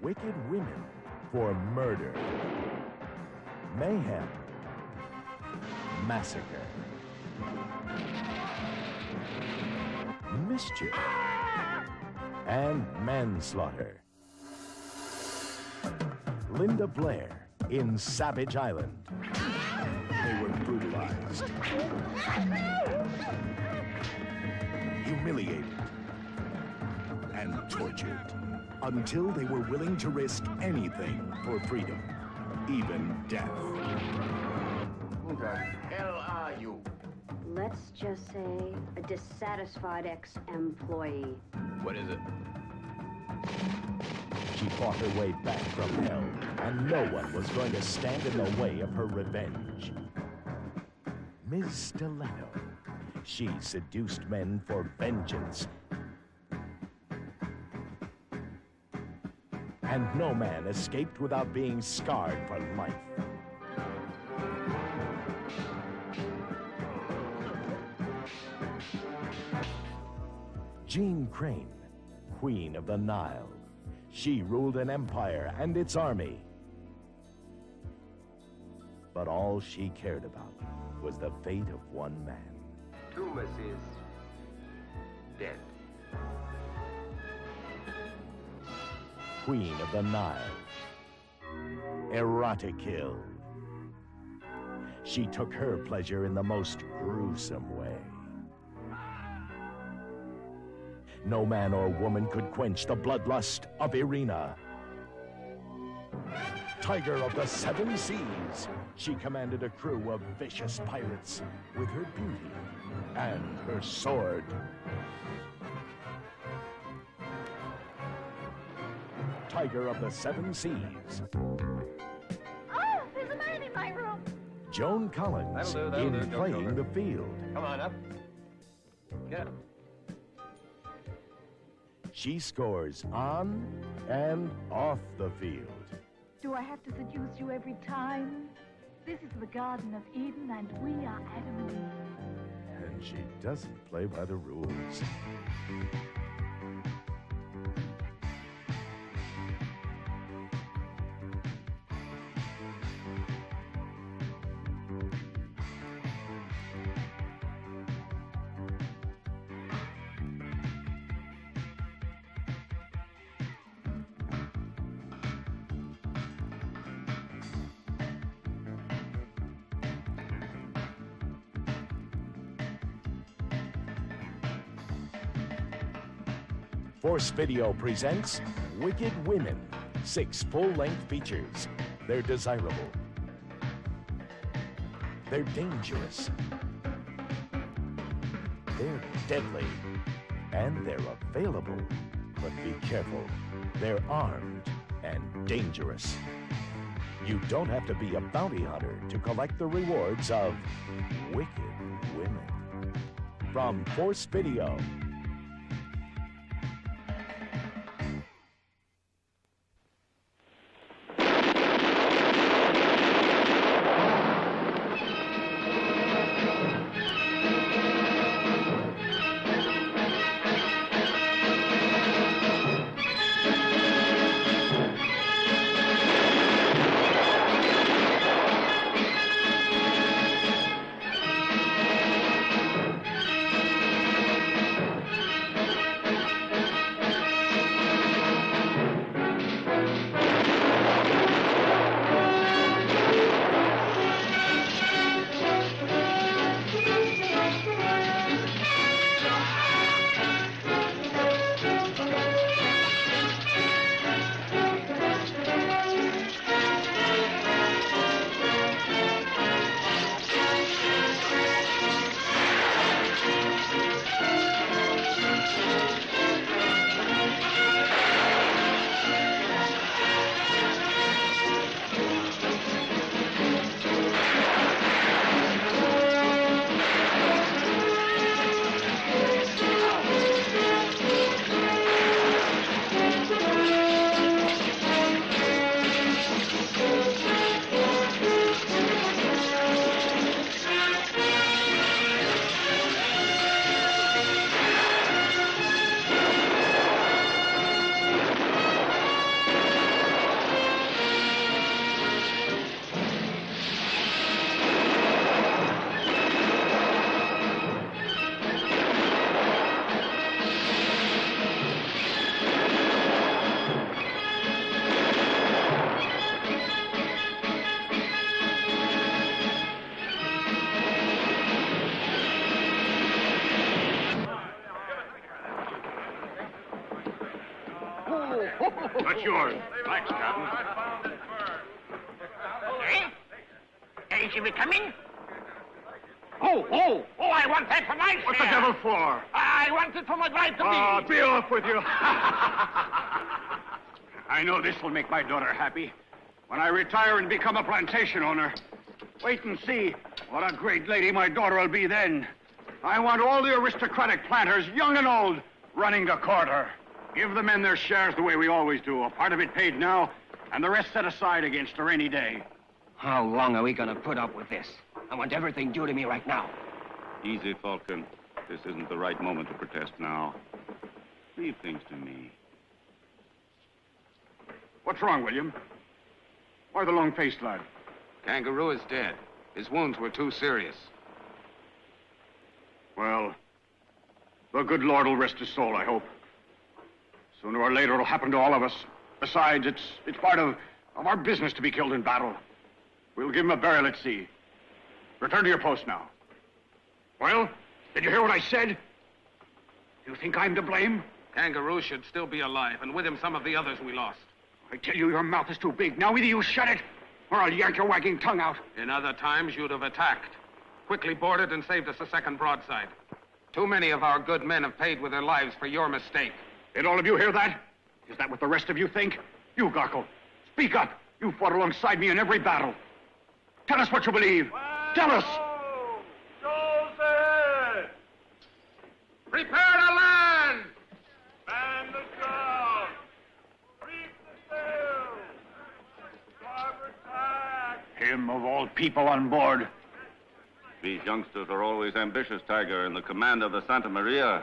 wicked women for murder, mayhem, massacre, mischief, and manslaughter. Linda Blair in Savage Island. They were brutalized, humiliated, and tortured until they were willing to risk anything for freedom, even death. Who the hell are you? Let's just say a dissatisfied ex-employee. What is it? She fought her way back from hell, and no one was going to stand in the way of her revenge. Ms. Stiletto. She seduced men for vengeance. And no man escaped without being scarred for life. Jean Crane, Queen of the Nile. She ruled an empire and its army. But all she cared about was the fate of one man. Thomas is dead. Queen of the Nile. Erotic kill. She took her pleasure in the most gruesome way. No man or woman could quench the bloodlust of Irina. Tiger of the Seven Seas, she commanded a crew of vicious pirates with her beauty and her sword. Tiger of the Seven Seas. Oh, there's a man in my room. Joan Collins That'll do, Playing the Field. Come on up. Get up. She scores on and off the field. Do I have to seduce you every time? This is the Garden of Eden, and we are Adam and Eve. And she doesn't play by the rules. Force Video presents Wicked Women. 6 full-length features. They're desirable. They're dangerous. They're deadly. And they're available. But be careful. They're armed and dangerous. You don't have to be a bounty hunter to collect the rewards of wicked women. From Force Video. What's yours? Thanks, Captain. Eh? Is he coming? Oh, I want that for my share. What the devil for? I want it for my bride to be. Be off with you. I know this will make my daughter happy. When I retire and become a plantation owner, wait and see what a great lady my daughter will be then. I want all the aristocratic planters, young and old, running the quarter. Give the men their shares the way we always do. A part of it paid now, and the rest set aside against a rainy day. How long are we going to put up with this? I want everything due to me right now. Easy, Falcon. This isn't the right moment to protest now. Leave things to me. What's wrong, William? Why the long-faced lad? Kangaroo is dead. His wounds were too serious. Well, the good Lord will rest his soul, I hope. Sooner or later, it'll happen to all of us. Besides, it's part of our business to be killed in battle. We'll give him a burial at sea. Return to your post now. Well, did you hear what I said? You think I'm to blame? Kangaroo should still be alive, and with him some of the others we lost. I tell you, your mouth is too big. Now either you shut it, or I'll yank your wagging tongue out. In other times, you'd have attacked. Quickly boarded and saved us a second broadside. Too many of our good men have paid with their lives for your mistake. Did all of you hear that? Is that what the rest of you think? You, Garkle, speak up. You fought alongside me in every battle. Tell us what you believe. Tell us. Joseph! Prepare to land! Man the sail! Reef the sail! Starboard tack! Him of all people on board. These youngsters are always ambitious, Tiger, and the command of the Santa Maria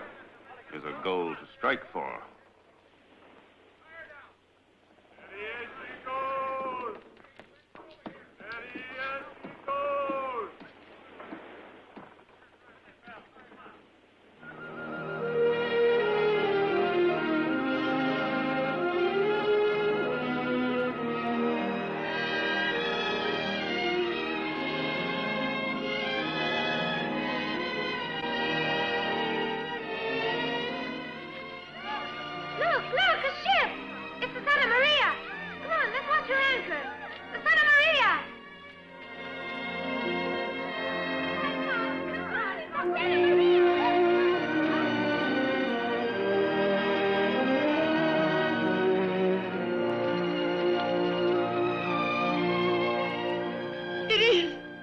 is a goal to strike for. Steady as he goes! Steady as he goes! Look, a ship! It's the Santa Maria! Come on, let's watch your anchor! The Santa Maria!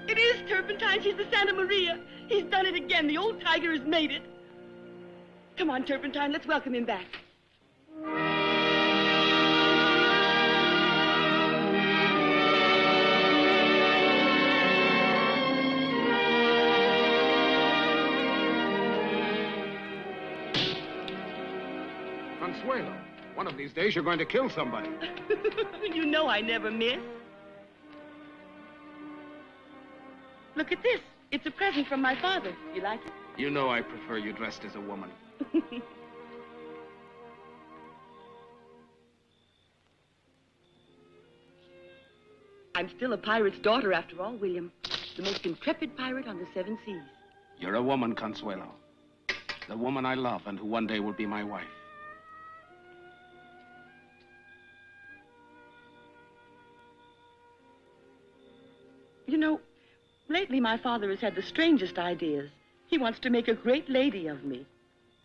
It is Turpentine. She's the Santa Maria. He's done it again. The old tiger has made it. Come on, Turpentine, let's welcome him back. Consuelo, one of these days you're going to kill somebody. You know I never miss. Look at this. It's a present from my father. You like it? You know I prefer you dressed as a woman. I'm still a pirate's daughter after all, William. The most intrepid pirate on the 7 seas. You're a woman, Consuelo. The woman I love and who one day will be my wife. You know, lately my father has had the strangest ideas. He wants to make a great lady of me.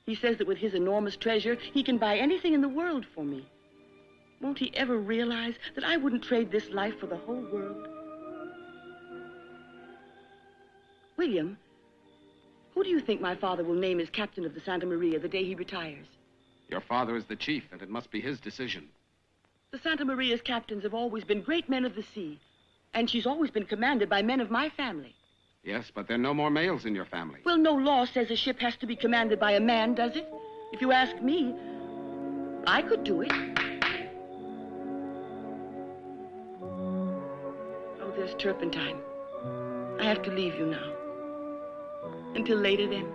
He says that with his enormous treasure, he can buy anything in the world for me. Won't he ever realize that I wouldn't trade this life for the whole world? William, who do you think my father will name as captain of the Santa Maria the day he retires? Your father is the chief, and it must be his decision. The Santa Maria's captains have always been great men of the sea, and she's always been commanded by men of my family. Yes, but there are no more males in your family. Well, no law says a ship has to be commanded by a man, does it? If you ask me, I could do it. Oh, there's Turpentine. I have to leave you now. Until later, then.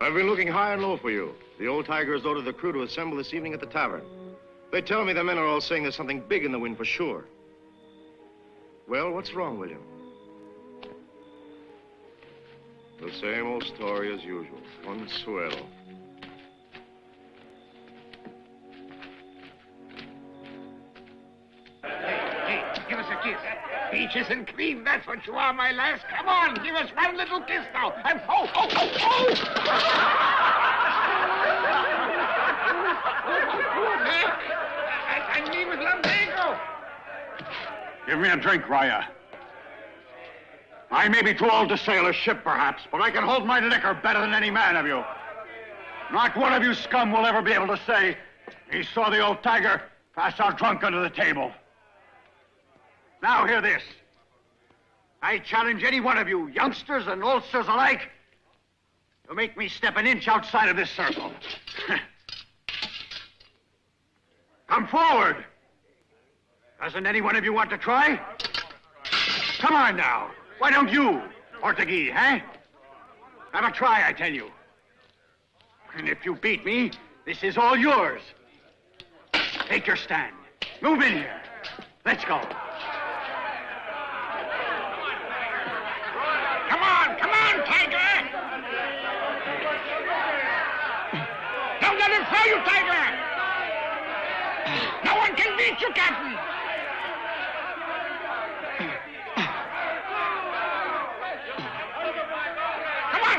I've been looking high and low for you. The old Tiger has ordered the crew to assemble this evening at the tavern. They tell me the men are all saying there's something big in the wind for sure. Well, what's wrong, William? The same old story as usual. Consuelo. Hey, give us a kiss. Peaches and cream, that's what you are, my lass. Come on, give us one little kiss now. And oh! And me with lumbago. Give me a drink, Raya. I may be too old to sail a ship, perhaps, but I can hold my liquor better than any man of you. Not one of you scum will ever be able to say he saw the old Tiger pass out drunk under the table. Now hear this. I challenge any one of you, youngsters and oldsters alike, to make me step an inch outside of this circle. Come forward. Doesn't any one of you want to try? Come on now. Why don't you, Ortegui, eh? Have a try, I tell you. And if you beat me, this is all yours. Take your stand. Move in here. Let's go. Come on, Tiger! Don't let him throw you, Tiger! No one can beat you, Captain! Come on!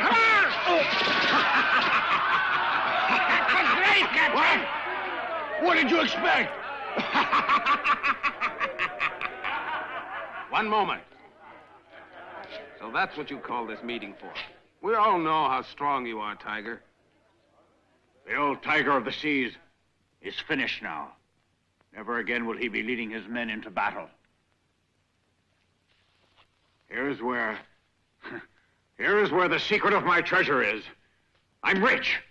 That was great, Captain! What did you expect? One moment. So that's what you call this meeting for. We all know how strong you are, Tiger. The old Tiger of the Seas is finished now. Never again will he be leading his men into battle. Here's where the secret of my treasure is. I'm rich.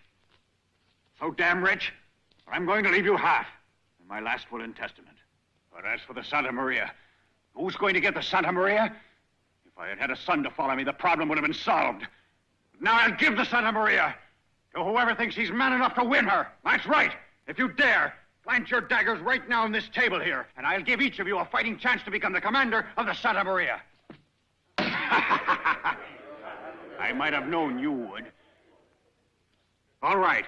So damn rich, I'm going to leave you half in my last will and testament. But as for the Santa Maria, who's going to get the Santa Maria? If I had had a son to follow me, the problem would have been solved. Now I'll give the Santa Maria to whoever thinks he's man enough to win her. That's right. If you dare, plant your daggers right now on this table here, and I'll give each of you a fighting chance to become the commander of the Santa Maria. I might have known you would. All right.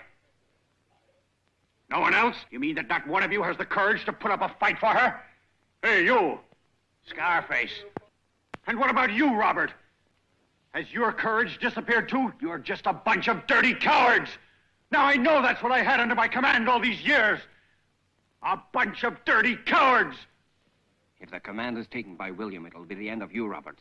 No one else? You mean that not one of you has the courage to put up a fight for her? Hey, you, Scarface. And what about you, Robert? Has your courage disappeared too? You're just a bunch of dirty cowards. Now I know that's what I had under my command all these years. A bunch of dirty cowards. If the command is taken by William, it'll be the end of you, Robert.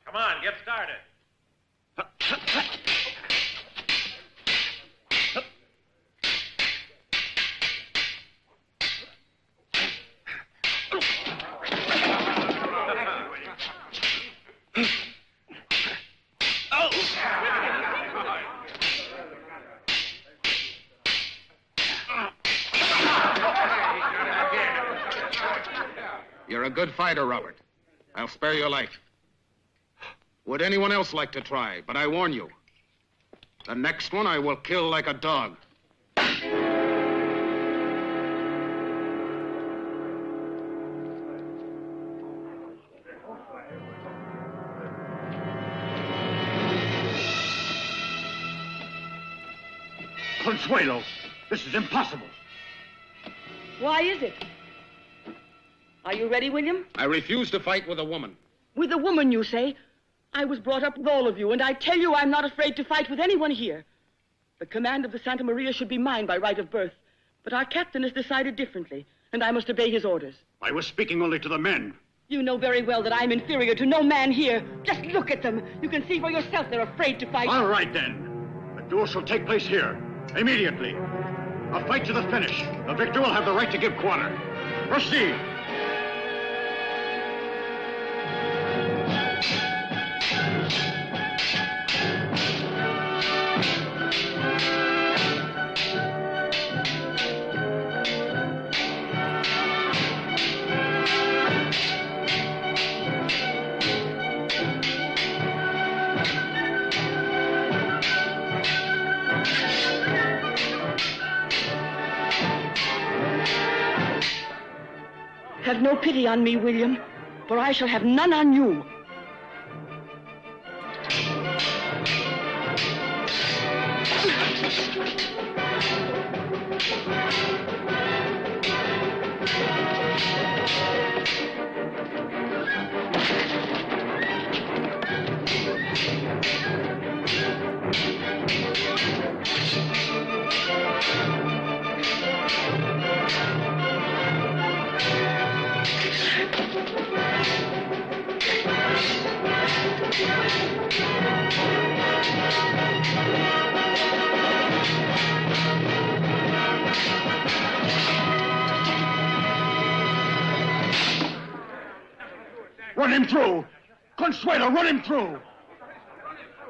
Come on, get started. You're a good fighter, Robert. I'll spare your life. Would anyone else like to try? But I warn you, the next one I will kill like a dog. Consuelo, this is impossible. Why is it? Are you ready, William? I refuse to fight with a woman. With a woman, you say? I was brought up with all of you, and I tell you I'm not afraid to fight with anyone here. The command of the Santa Maria should be mine by right of birth. But our captain has decided differently, and I must obey his orders. I was speaking only to the men. You know very well that I'm inferior to no man here. Just look at them. You can see for yourself they're afraid to fight. All right, then. The duel shall take place here, immediately. A fight to the finish. The victor will have the right to give quarter. Proceed. Have no pity on me, William, for I shall have none on you. Run him through! Consuelo, run him through!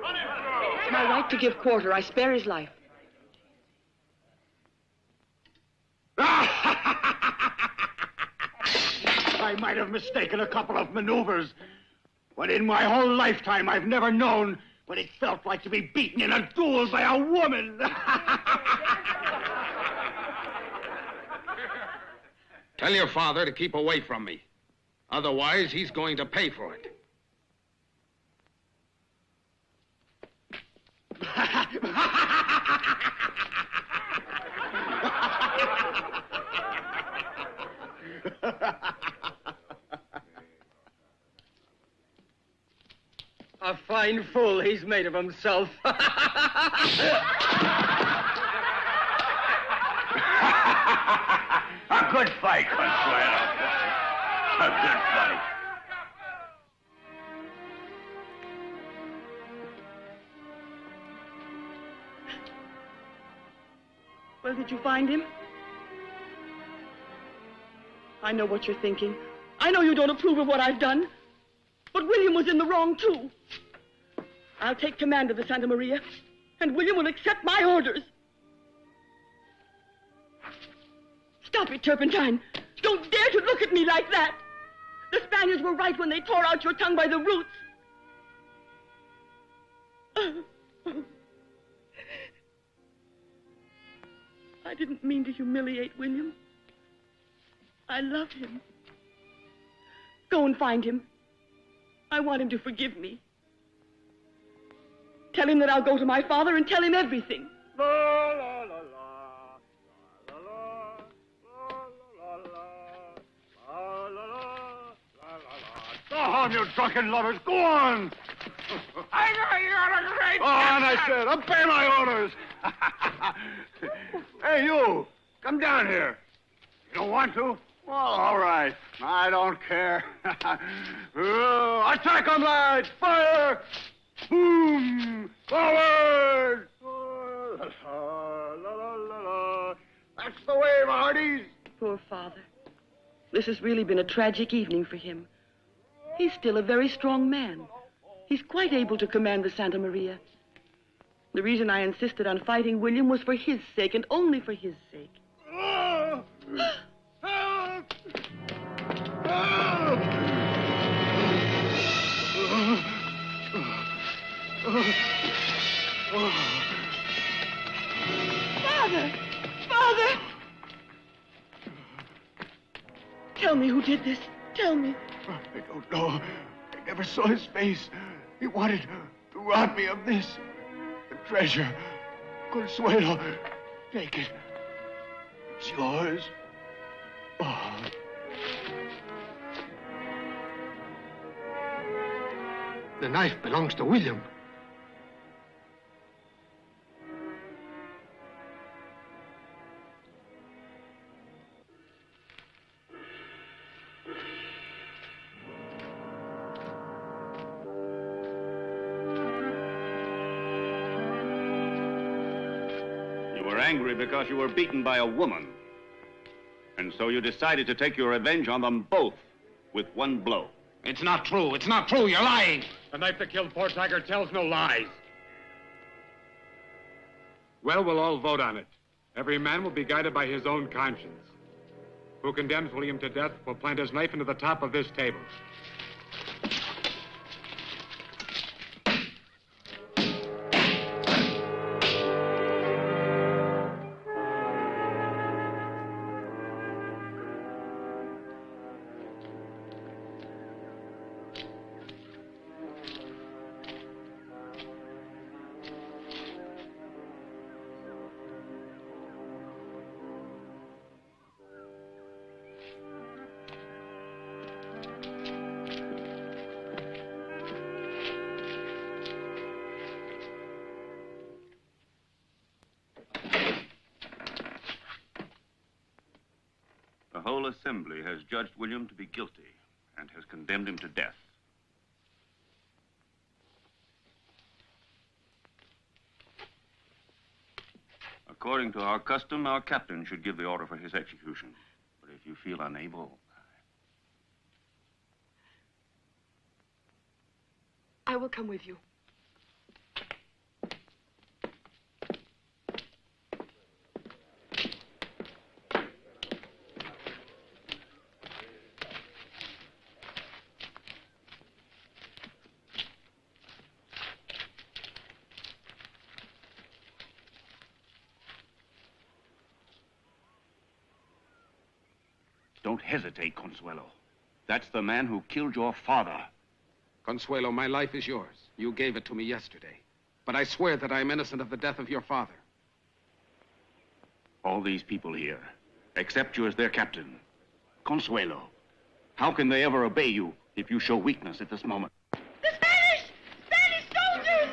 It's my right to give quarter. I spare his life. I might have mistaken a couple of maneuvers, but in my whole lifetime I've never known what it felt like to be beaten in a duel by a woman. Tell your father to keep away from me. Otherwise, he's going to pay for it. A fine fool he's made of himself. A good fight, Consuelo. A good fight. Well, did you find him? I know what you're thinking. I know you don't approve of what I've done. But William was in the wrong, too. I'll take command of the Santa Maria, and William will accept my orders. Stop it, Turpentine. Don't dare to look at me like that. The Spaniards were right when they tore out your tongue by the roots. I didn't mean to humiliate William. I love him. Go and find him. I want him to forgive me. Tell him that I'll go to my father and tell him everything. La, la, la, la, la, la. Go on, you drunken lovers. Go on. I know you're a great... Go on, I said. Obey my orders. Hey, you. Come down here. You don't want to? Well, all right. I don't care. Attack on, lads! Fire! Boom! Forward! That's the way, my hearties. Poor father. This has really been a tragic evening for him. He's still a very strong man. He's quite able to command the Santa Maria. The reason I insisted on fighting William was for his sake, and only for his sake. Father! Father! Tell me who did this. Tell me. I don't know. I never saw his face. He wanted to rob me of this. The treasure. Consuelo, take it. It's yours. Oh. The knife belongs to William. were angry because you were beaten by a woman. And so you decided to take your revenge on them both with one blow. It's not true. It's not true. You're lying. The knife that killed poor Tiger tells no lies. Well, we'll all vote on it. Every man will be guided by his own conscience. Who condemns William to death will plant his knife into the top of this table. The whole assembly has judged William to be guilty and has condemned him to death. According to our custom, our captain should give the order for his execution. But if you feel unable... I will come with you. Don't hesitate, Consuelo. That's the man who killed your father. Consuelo, my life is yours. You gave it to me yesterday. But I swear that I am innocent of the death of your father. All these people here accept you as their captain. Consuelo, how can they ever obey you if you show weakness at this moment? The Spanish soldiers!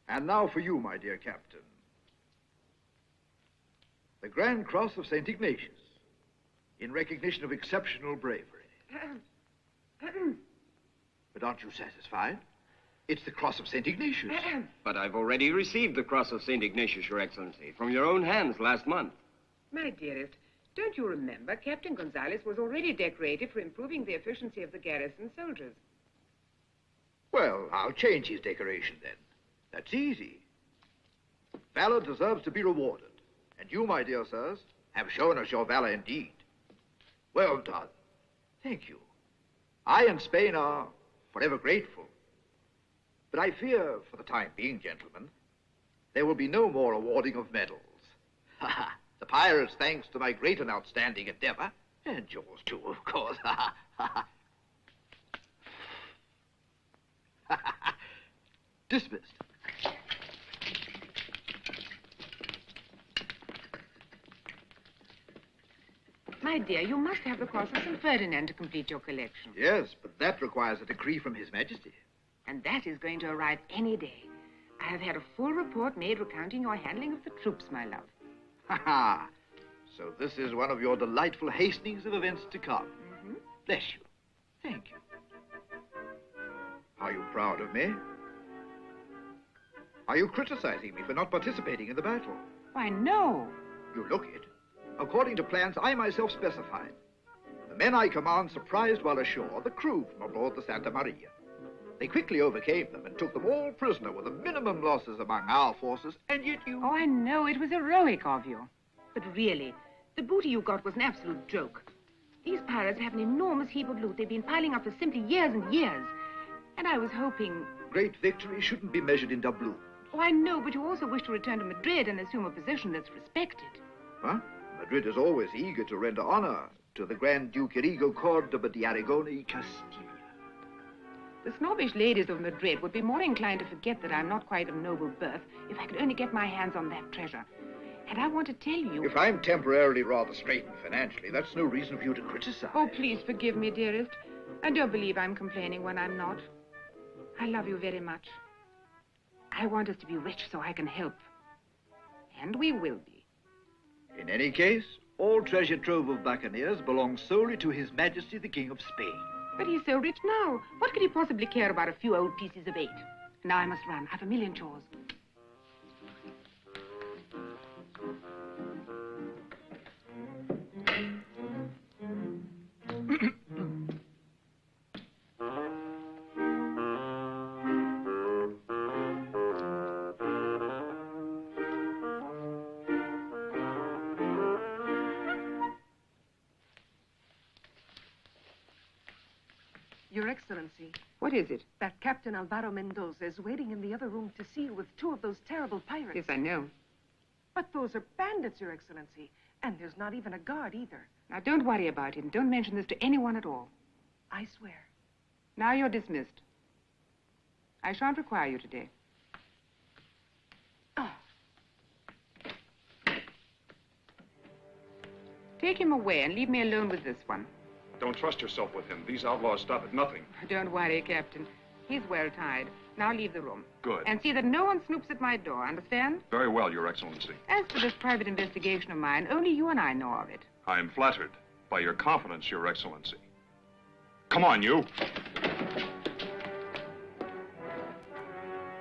And now for you, my dear Captain. The Grand Cross of St. Ignatius, in recognition of exceptional bravery. But aren't you satisfied? It's the Cross of St. Ignatius. But I've already received the Cross of St. Ignatius, Your Excellency, from your own hands last month. My dearest, don't you remember Captain Gonzalez was already decorated for improving the efficiency of the garrison soldiers? Well, I'll change his decoration then. That's easy. Valor deserves to be rewarded. And you, my dear sirs, have shown us your valor indeed. Well done. Thank you. I and Spain are forever grateful. But I fear, for the time being, gentlemen, there will be no more awarding of medals. The pirates, thanks to my great and outstanding endeavor, and yours too, of course. Dismissed. My dear, you must have the Cross of St. Ferdinand to complete your collection. Yes, but that requires a decree from His Majesty. And that is going to arrive any day. I have had a full report made recounting your handling of the troops, my love. Ha ha! So this is one of your delightful hastenings of events to come. Mm-hmm. Bless you. Thank you. Are you proud of me? Are you criticizing me for not participating in the battle? Why, no. You look it. According to plans I myself specified, the men I command surprised while ashore the crew from aboard the Santa Maria. They quickly overcame them and took them all prisoner with the minimum losses among our forces, and yet you... Oh, I know. It was heroic of you. But really, the booty you got was an absolute joke. These pirates have an enormous heap of loot they've been piling up for simply years and years. And I was hoping... Great victory shouldn't be measured in doubloons. Oh, I know, but you also wish to return to Madrid and assume a position that's respected. Huh? Madrid is always eager to render honor to the Grand Duke Inigo Cordoba de Aragon y Castilla. The snobbish ladies of Madrid would be more inclined to forget that I'm not quite of noble birth if I could only get my hands on that treasure. And I want to tell you... If I'm temporarily rather straitened financially, that's no reason for you to criticize. Oh, please forgive me, dearest. I don't believe I'm complaining when I'm not. I love you very much. I want us to be rich so I can help. And we will be. In any case, all treasure trove of buccaneers belongs solely to His Majesty the King of Spain. But he's so rich now. What could he possibly care about a few old pieces of 8? Now I must run. I've a million chores. Your Excellency. What is it? That Captain Alvaro Mendoza is waiting in the other room to see you with 2 of those terrible pirates. Yes, I know. But those are bandits, Your Excellency. And there's not even a guard either. Now, don't worry about him. Don't mention this to anyone at all. I swear. Now you're dismissed. I shan't require you today. Oh. Take him away and leave me alone with this one. Don't trust yourself with him. These outlaws stop at nothing. Don't worry, Captain. He's well tied. Now leave the room. Good. And see that no one snoops at my door, understand? Very well, Your Excellency. As for this private investigation of mine, only you and I know of it. I am flattered by your confidence, Your Excellency. Come on, you.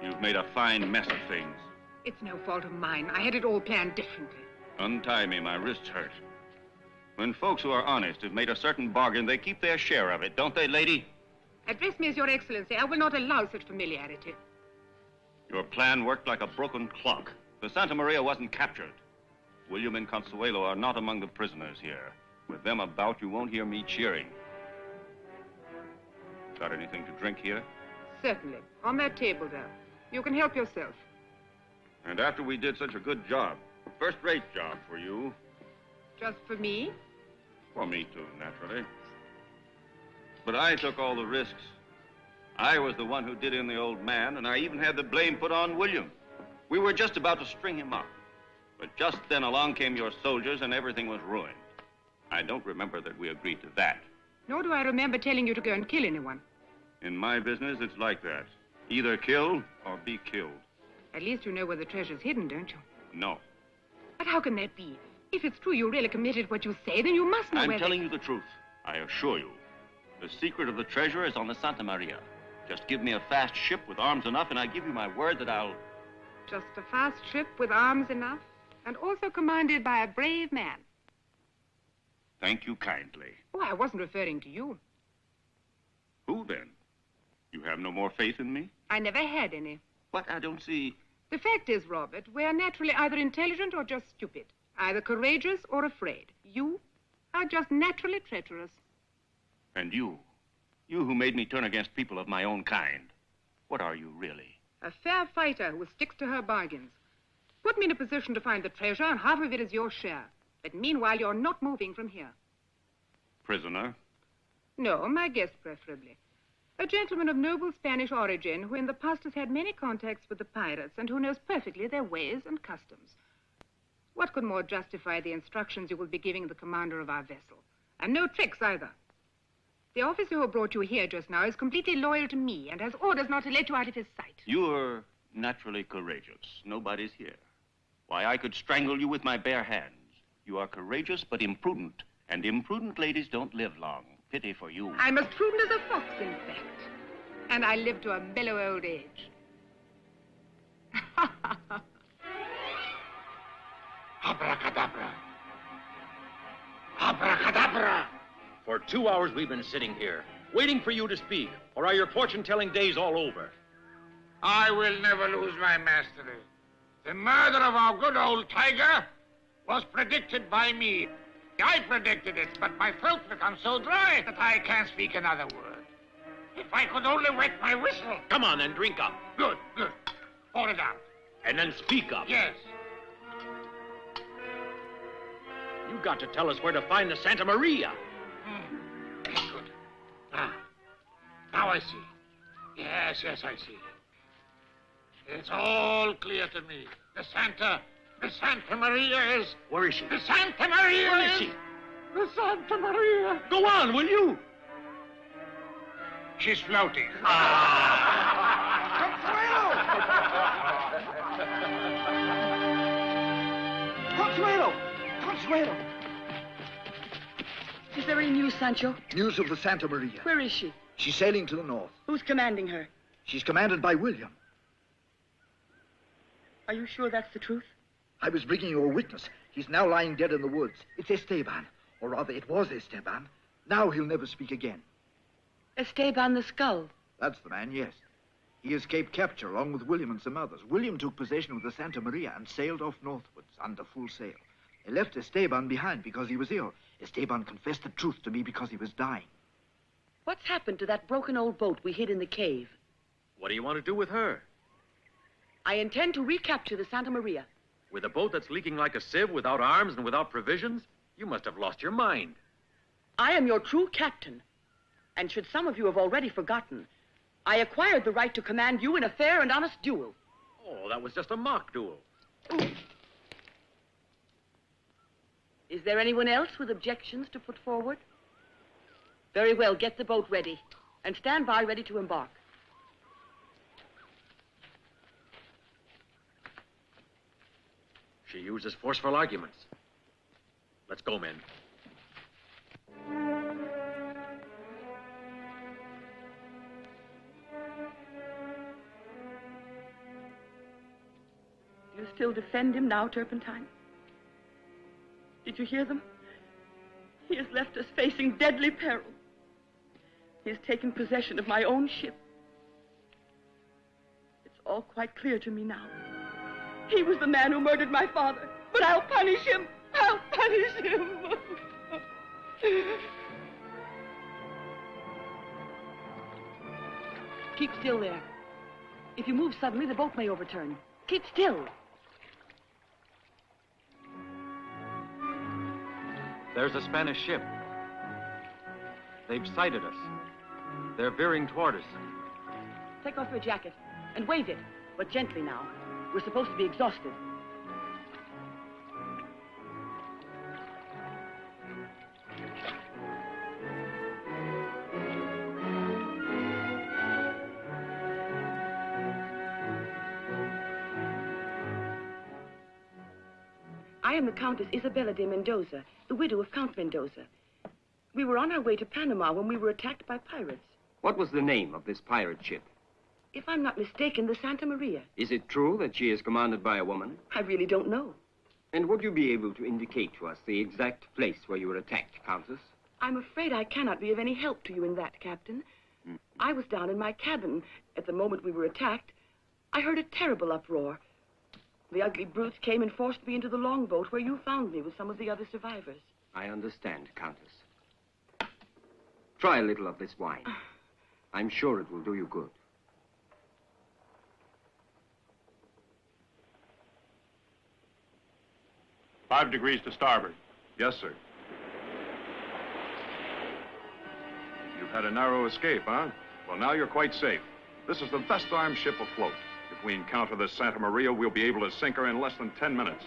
You've made a fine mess of things. It's no fault of mine. I had it all planned differently. Untie me, my wrists hurt. When folks who are honest have made a certain bargain, they keep their share of it, don't they, lady? Address me as Your Excellency. I will not allow such familiarity. Your plan worked like a broken clock. The Santa Maria wasn't captured. William and Consuelo are not among the prisoners here. With them about, you won't hear me cheering. Got anything to drink here? Certainly. On that table there. You can help yourself. And after we did such a good job, first-rate job for you. Just for me? For me, too, naturally. But I took all the risks. I was the one who did in the old man, and I even had the blame put on William. We were just about to string him up. But just then along came your soldiers, and everything was ruined. I don't remember that we agreed to that. Nor do I remember telling you to go and kill anyone. In my business, it's like that. Either kill or be killed. At least you know where the treasure's hidden, don't you? No. But how can that be? If it's true you really committed what you say, then you must know I'm where telling you the truth. I assure you. The secret of the treasure is on the Santa Maria. Just give me a fast ship with arms enough, and I give you my word that I'll... Just a fast ship with arms enough, and also commanded by a brave man. Thank you kindly. Oh, I wasn't referring to you. Who, then? You have no more faith in me? I never had any. What? I don't see... The fact is, Robert, we're naturally either intelligent or just stupid. Either courageous or afraid. You are just naturally treacherous. And you who made me turn against people of my own kind, what are you really? A fair fighter who sticks to her bargains. Put me in a position to find the treasure, and half of it is your share. But meanwhile, you're not moving from here. Prisoner? No, my guest preferably. A gentleman of noble Spanish origin who in the past has had many contacts with the pirates and who knows perfectly their ways and customs. What could more justify the instructions you will be giving the commander of our vessel? And no tricks either. The officer who brought you here just now is completely loyal to me and has orders not to let you out of his sight. You're Naturally courageous. Nobody's here. Why, I could strangle you with my bare hands. You are courageous but imprudent. And imprudent ladies don't live long. Pity for you. I'm as prudent as a fox, in fact. And I live to a mellow old age. Abracadabra. Abracadabra. For 2 hours we've been sitting here, waiting for you to speak. Or are your fortune-telling days all over? I will never lose my mastery. The murder of our good old Tiger was predicted by me. I predicted it, but my throat becomes so dry that I can't speak another word. If I could only wet my whistle. Come on, then, drink up. Good, good. Pour it out. And then speak up. Yes. You've got to tell us where to find the Santa Maria. Good. Now I see. Yes, I see. It's all clear to me. The Santa Maria is... Where is she? The Santa Maria Where is she? The Santa Maria. Go on, will you? She's floating. Consuelo! Consuelo! Is there any news, Sancho? News of the Santa Maria. Where is she? She's sailing to the north. Who's commanding her? She's commanded by William. Are you sure that's the truth? I was bringing you a witness. He's now lying dead in the woods. It's Esteban. Or rather, it was Esteban. Now he'll never speak again. Esteban the Skull. That's the man, yes. He escaped capture along with William and some others. William took possession of the Santa Maria and sailed off northwards under full sail. They left Esteban behind because he was ill. Esteban confessed the truth to me because he was dying. What's happened to that broken old boat we hid in the cave? What do you want to do with her? I intend to recapture the Santa Maria. With a boat that's leaking like a sieve, without arms and without provisions? You must have lost your mind. I am your true captain. And should some of you have already forgotten, I acquired the right to command you in a fair and honest duel. Oh, that was just a mock duel. Ooh. Is there anyone else with objections to put forward? Very well, get the boat ready. And stand by ready to embark. She uses forceful arguments. Let's go, men. Do you still defend him now, Turpentine? Did you hear them? He has left us facing deadly peril. He has taken possession of my own ship. It's all quite clear to me now. He was the man who murdered my father, but I'll punish him. I'll punish him. Keep still there. If you move suddenly, the boat may overturn. Keep still. There's a Spanish ship. They've sighted us. They're veering toward us. Take off your jacket and wave it, but gently now. We're supposed to be exhausted. I am the Countess Isabella de Mendoza, the widow of Count Mendoza. We were on our way to Panama when we were attacked by pirates. What was the name of this pirate ship? If I'm not mistaken, the Santa Maria. Is it true that she is commanded by a woman? I really don't know. And would you be able to indicate to us the exact place where you were attacked, Countess? I'm afraid I cannot be of any help to you in that, Captain. I was down in my cabin. At the moment we were attacked, I heard a terrible uproar. The ugly brutes came and forced me into the longboat where you found me with some of the other survivors. I understand, Countess. Try a little of this wine. I'm sure it will do you good. 5 degrees to starboard. Yes, sir. You've had a narrow escape, huh? Well, now you're quite safe. This is the best armed ship afloat. If we encounter the Santa Maria, we'll be able to sink her in less than 10 minutes.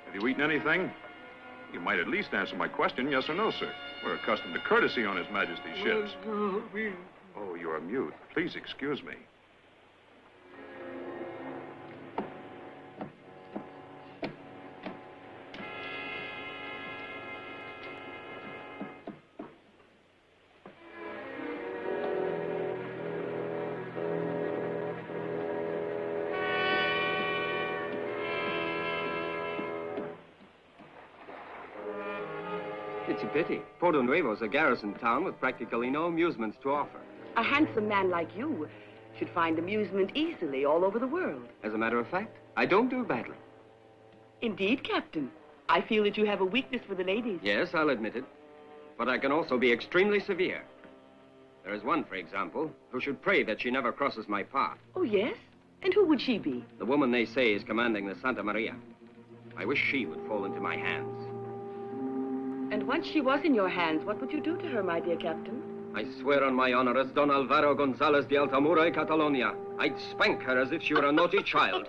Have you eaten anything? You might at least answer my question, yes or no, sir. We're accustomed to courtesy on His Majesty's ships. Oh, you are mute. Please excuse me. It's a pity. Porto Nuevo's a garrison town with practically no amusements to offer. A handsome man like you should find amusement easily all over the world. As a matter of fact, I don't do badly. Indeed, Captain. I feel that you have a weakness for the ladies. Yes, I'll admit it. But I can also be extremely severe. There is one, for example, who should pray that she never crosses my path. Oh, yes? And who would she be? The woman they say is commanding the Santa Maria. I wish she would fall into my hands. And once she was in your hands, what would you do to her, my dear Captain? I swear on my honor as Don Alvaro Gonzalez de Altamura y Catalonia, I'd spank her as if she were a naughty child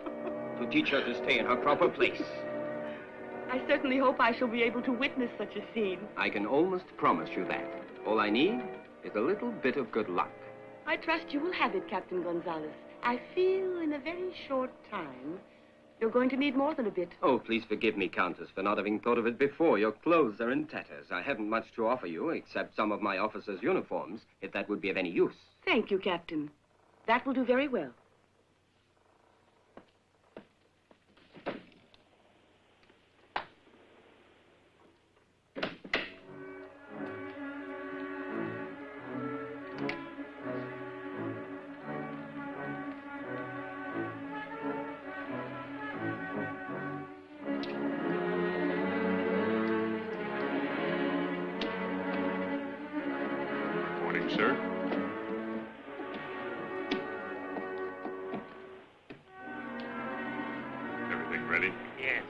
to teach her to stay in her proper place. I certainly hope I shall be able to witness such a scene. I can almost promise you that. All I need is a little bit of good luck. I trust you will have it, Captain Gonzalez. I feel in a very short time you're going to need more than a bit. Oh, please forgive me, Countess, for not having thought of it before. Your clothes are in tatters. I haven't much to offer you, except some of my officers' uniforms, if that would be of any use. Thank you, Captain. That will do very well. Sir? Everything ready? Yes.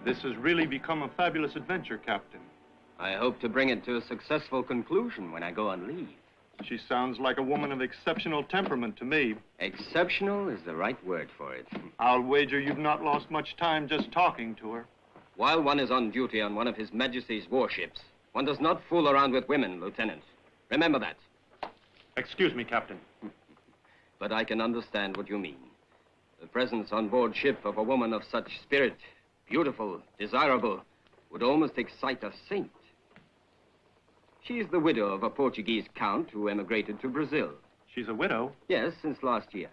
This has really become a fabulous adventure, Captain. I hope to bring it to a successful conclusion when I go on leave. She sounds like a woman of exceptional temperament to me. Exceptional is the right word for it. I'll wager you've not lost much time just talking to her. While one is on duty on one of His Majesty's warships, one does not fool around with women, Lieutenant. Remember that. Excuse me, Captain. But I can understand what you mean. The presence on board ship of a woman of such spirit, beautiful, desirable, would almost excite a saint. She is the widow of a Portuguese count who emigrated to Brazil. She's a widow? Yes, since last year.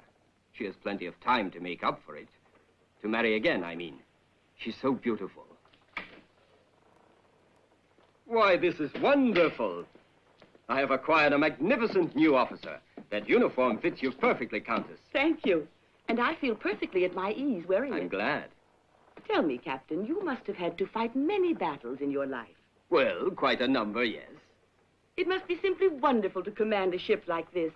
She has plenty of time to make up for it. To marry again, I mean. She's so beautiful. Why, this is wonderful. I have acquired a magnificent new officer. That uniform fits you perfectly, Countess. Thank you. And I feel perfectly at my ease wearing it. I'm glad. Tell me, Captain, you must have had to fight many battles in your life. Well, quite a number, yes. It must be simply wonderful to command a ship like this.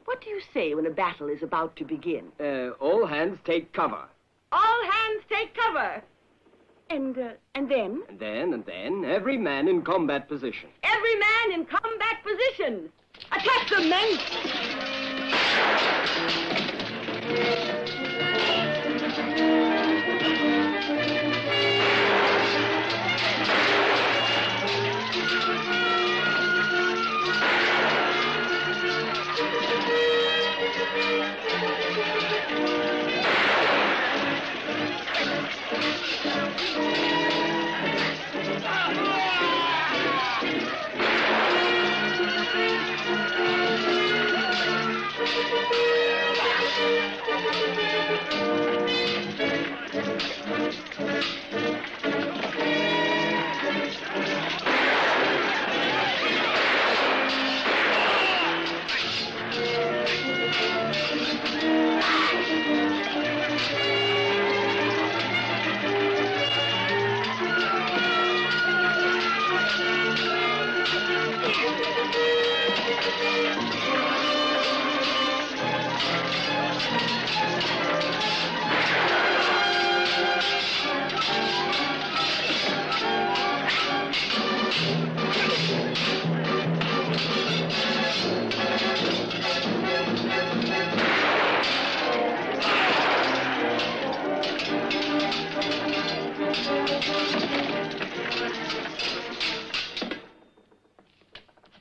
What do you say when a battle is about to begin? All hands take cover. All hands take cover! And then? And then, every man in combat position. Every man in combat position! Attack them, men!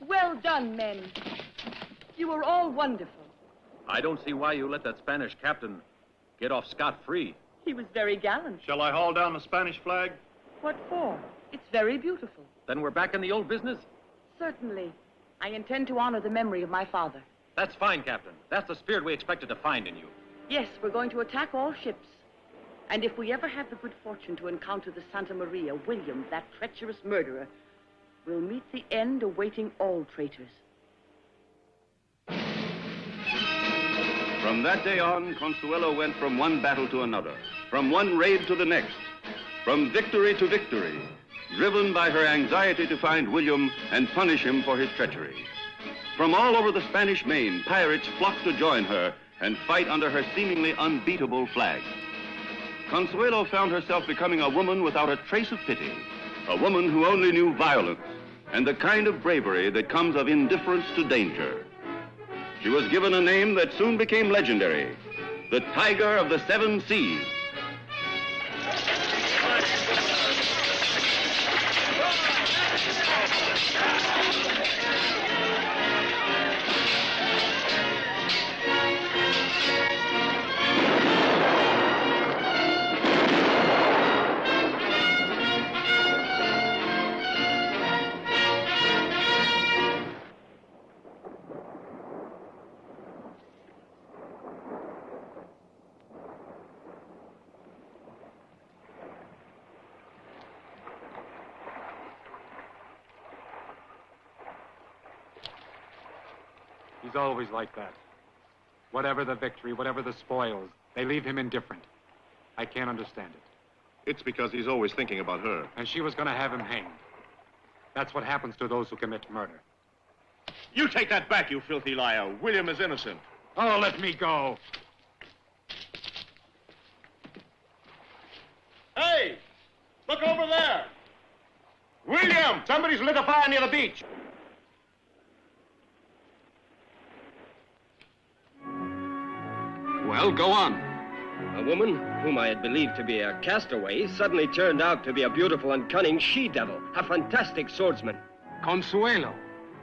Well done, men. You were all wonderful. I don't see why you let that Spanish captain get off scot-free. He was very gallant. Shall I haul down the Spanish flag? What for? It's very beautiful. Then we're back in the old business? Certainly. I intend to honor the memory of my father. That's fine, Captain. That's the spirit we expected to find in you. Yes, we're going to attack all ships. And if we ever have the good fortune to encounter the Santa Maria, William, that treacherous murderer, will meet the end awaiting all traitors. From that day on, Consuelo went from one battle to another, from one raid to the next, from victory to victory, driven by her anxiety to find William and punish him for his treachery. From all over the Spanish Main, pirates flocked to join her and fight under her seemingly unbeatable flag. Consuelo found herself becoming a woman without a trace of pity, a woman who only knew violence and the kind of bravery that comes of indifference to danger. She was given a name that soon became legendary, the Tiger of the Seven Seas. He's always like that. Whatever the victory, whatever the spoils, they leave him indifferent. I can't understand it. It's because he's always thinking about her. And she was going to have him hanged. That's what happens to those who commit murder. You take that back, you filthy liar. William is innocent. Oh, let me go. Hey! Look over there! William! Somebody's lit a fire near the beach. Well, go on. A woman whom I had believed to be a castaway suddenly turned out to be a beautiful and cunning she-devil, a fantastic swordsman. Consuelo.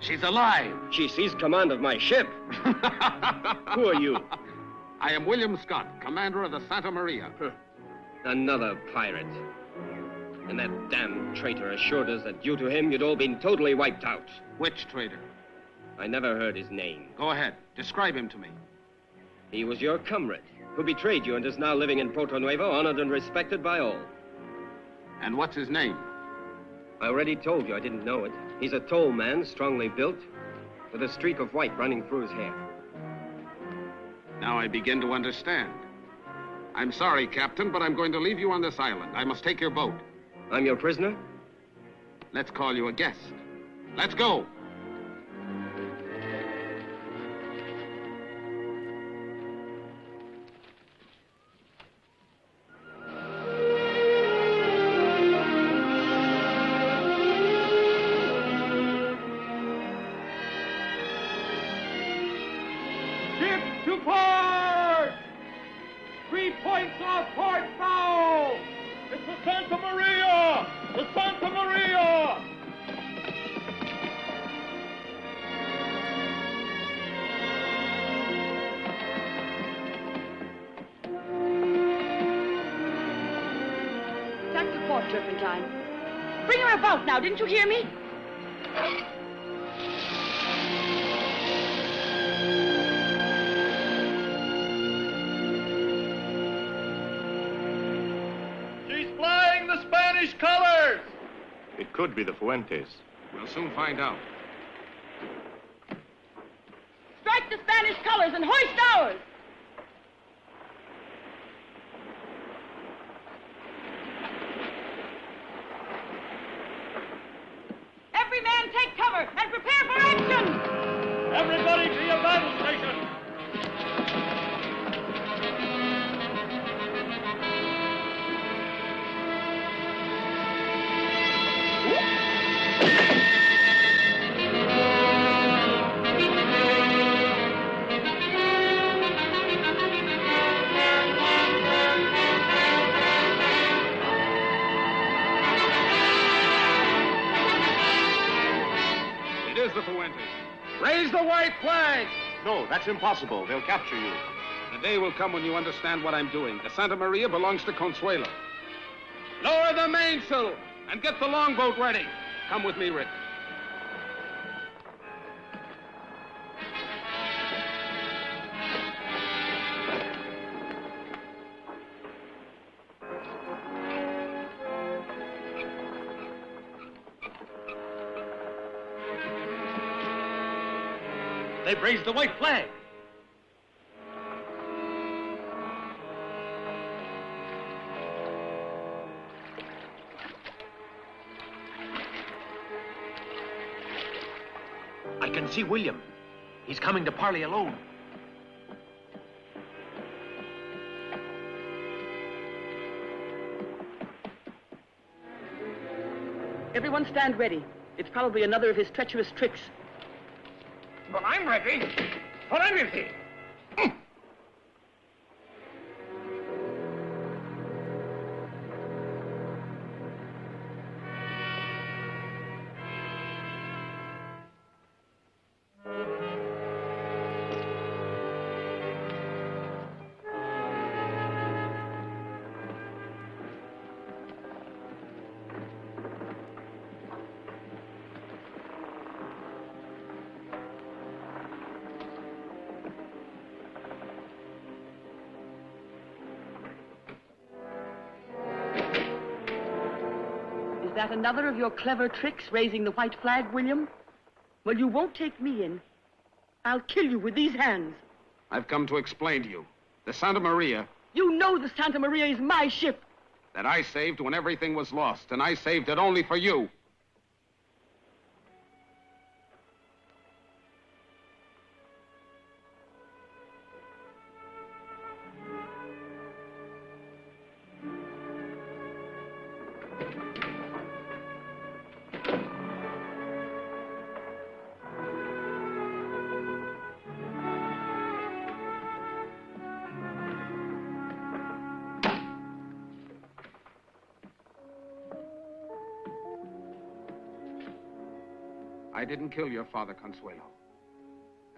She's alive. She seized command of my ship. Who are you? I am William Scott, commander of the Santa Maria. Another pirate. And that damned traitor assured us that due to him, you'd all been totally wiped out. Which traitor? I never heard his name. Go ahead. Describe him to me. He was your comrade, who betrayed you and is now living in Porto Nuevo, honored and respected by all. And what's his name? I already told you I didn't know it. He's a tall man, strongly built, with a streak of white running through his hair. Now I begin to understand. I'm sorry, Captain, but I'm going to leave you on this island. I must take your boat. I'm your prisoner? Let's call you a guest. Let's go. Ship to port! 3 points off port bow! It's the Santa Maria! The Santa Maria! Back to port, Turpentine. Bring her about now, didn't you hear me? She's flying the Spanish colors! It could be the Fuentes. We'll soon find out. Strike the Spanish colors and hoist ours! Every man take cover and prepare for action! Everybody to your battle station! It is the Fuentes. Raise the white flag! No, that's impossible. They'll capture you. The day will come when you understand what I'm doing. The Santa Maria belongs to Consuelo. Lower the mainsail and get the longboat ready. Come with me, Rick. They've raised the white flag. I can see William. He's coming to parley alone. Everyone stand ready. It's probably another of his treacherous tricks. But I'm ready for anything. Is that another of your clever tricks, raising the white flag, William? Well, you won't take me in. I'll kill you with these hands. I've come to explain to you. The Santa Maria... You know the Santa Maria is my ship. That I saved when everything was lost, and I saved it only for you. I didn't kill your father, Consuelo.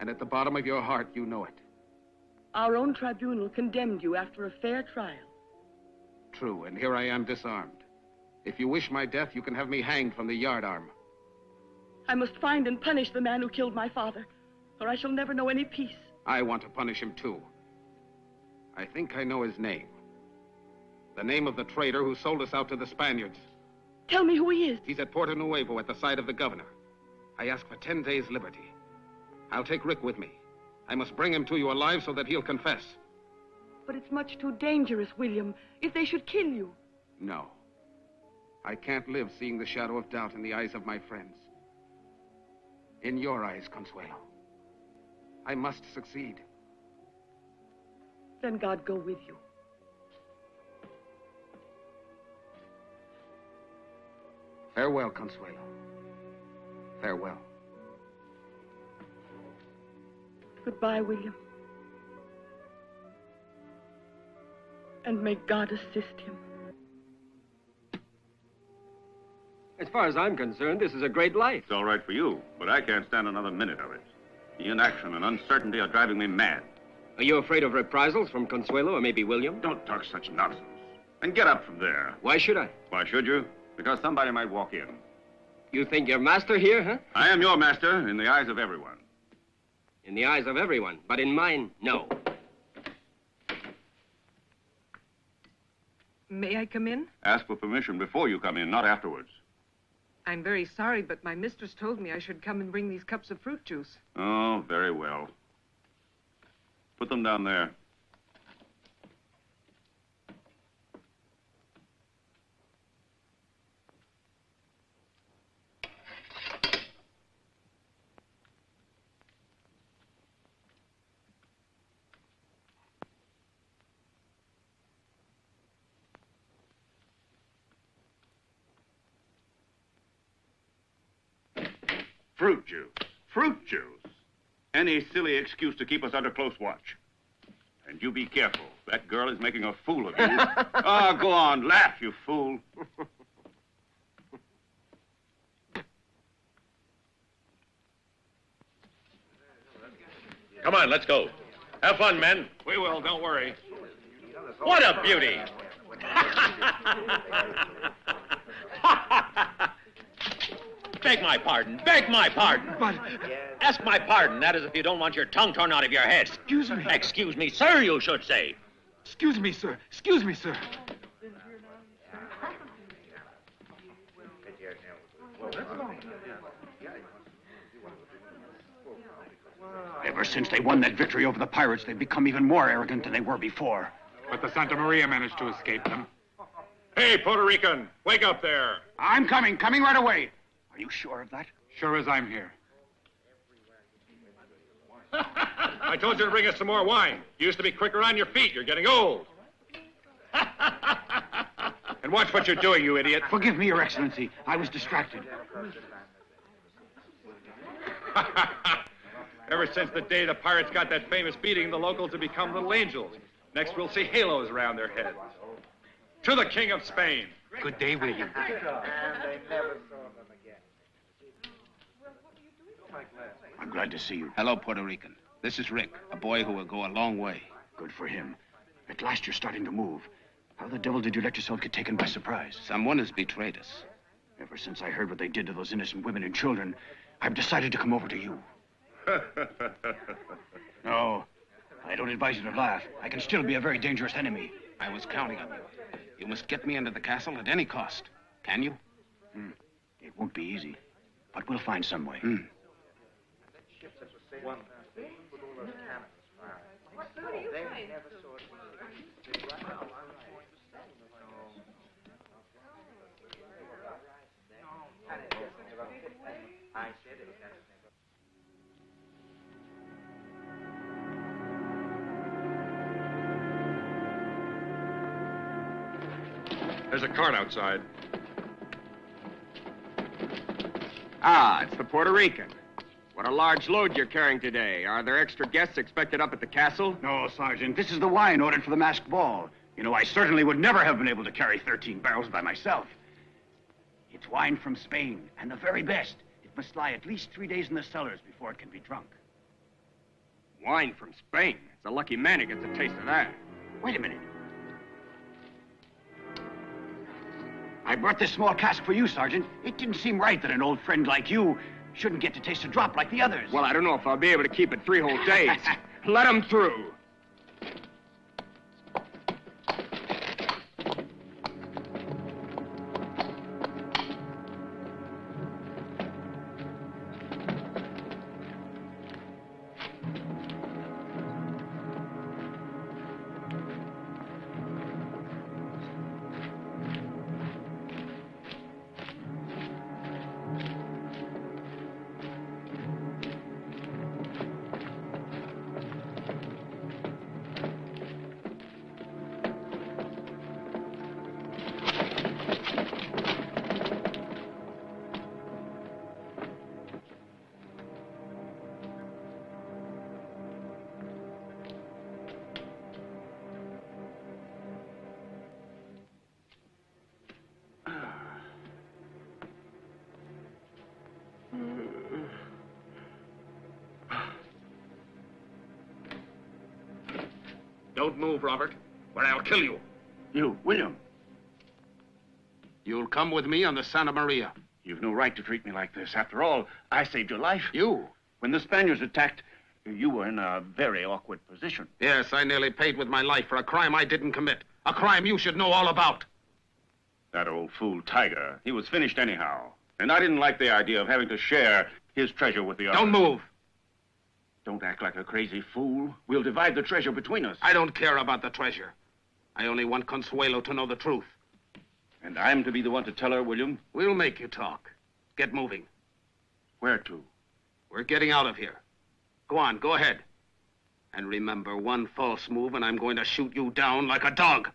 And at the bottom of your heart, you know it. Our own tribunal condemned you after a fair trial. True, and here I am disarmed. If you wish my death, you can have me hanged from the yardarm. I must find and punish the man who killed my father, or I shall never know any peace. I want to punish him, too. I think I know his name. The name of the traitor who sold us out to the Spaniards. Tell me who he is. He's at Porto Nuevo at the side of the governor. I ask for 10 days' liberty. I'll take Rick with me. I must bring him to you alive so that he'll confess. But it's much too dangerous, William, if they should kill you. No. I can't live seeing the shadow of doubt in the eyes of my friends. In your eyes, Consuelo. I must succeed. Then God go with you. Farewell, Consuelo. Farewell. Goodbye, William. And may God assist him. As far as I'm concerned, this is a great life. It's all right for you, but I can't stand another minute of it. The inaction and uncertainty are driving me mad. Are you afraid of reprisals from Consuelo or maybe William? Don't talk such nonsense. And get up from there. Why should I? Why should you? Because somebody might walk in. You think you're master here, huh? I am your master in the eyes of everyone. In the eyes of everyone, but in mine, no. May I come in? Ask for permission before you come in, not afterwards. I'm very sorry, but my mistress told me I should come and bring these cups of fruit juice. Oh, very well. Put them down there. Fruit juice. Fruit juice. Any silly excuse to keep us under close watch. And you be careful. That girl is making a fool of you. Oh, go on. Laugh, you fool. Come on, let's go. Have fun, men. We will, don't worry. What a beauty! Beg my pardon. Beg my pardon. But... Ask my pardon. That is if you don't want your tongue torn out of your head. Excuse me. Excuse me, sir, you should say. Excuse me, sir. Excuse me, sir. Ever since they won that victory over the pirates, they've become even more arrogant than they were before. But the Santa Maria managed to escape them. Hey, Puerto Rican, wake up there. I'm coming right away. Are you sure of that? Sure as I'm here. I told you to bring us some more wine. You used to be quicker on your feet. You're getting old. And watch what you're doing, you idiot. Forgive me, Your Excellency. I was distracted. Ever since the day the pirates got that famous beating, the locals have become little angels. Next, we'll see halos around their heads. To the King of Spain. Good day, William. And they never saw them again. I'm glad to see you. Hello, Puerto Rican. This is Rick, a boy who will go a long way. Good for him. At last you're starting to move. How the devil did you let yourself get taken by surprise? Someone has betrayed us. Ever since I heard what they did to those innocent women and children, I've decided to come over to you. No, I don't advise you to laugh. I can still be a very dangerous enemy. I was counting on you. You must get me into the castle at any cost. Can you? It won't be easy, but we'll find some way. There's a cart outside. Ah, it's the Puerto Rican. What a large load you're carrying today. Are there extra guests expected up at the castle? No, Sergeant. This is the wine ordered for the masked ball. You know, I certainly would never have been able to carry 13 barrels by myself. It's wine from Spain, and the very best. It must lie at least 3 days in the cellars before it can be drunk. Wine from Spain. It's a lucky man who gets a taste of that. Wait a minute. I brought this small cask for you, Sergeant. It didn't seem right that an old friend like you shouldn't get to taste a drop like the others. Well, I don't know if I'll be able to keep it 3 whole days. Let 'em through. Don't move, Robert, or I'll kill you. You, William. You'll come with me on the Santa Maria. You've no right to treat me like this. After all, I saved your life. You? When the Spaniards attacked, you were in a very awkward position. Yes, I nearly paid with my life for a crime I didn't commit. A crime you should know all about. That old fool Tigre, he was finished anyhow. And I didn't like the idea of having to share his treasure with the others. Don't move. Don't act like a crazy fool. We'll divide the treasure between us. I don't care about the treasure. I only want Consuelo to know the truth. And I'm to be the one to tell her, William? We'll make you talk. Get moving. Where to? We're getting out of here. Go on, go ahead. And remember, one false move and I'm going to shoot you down like a dog.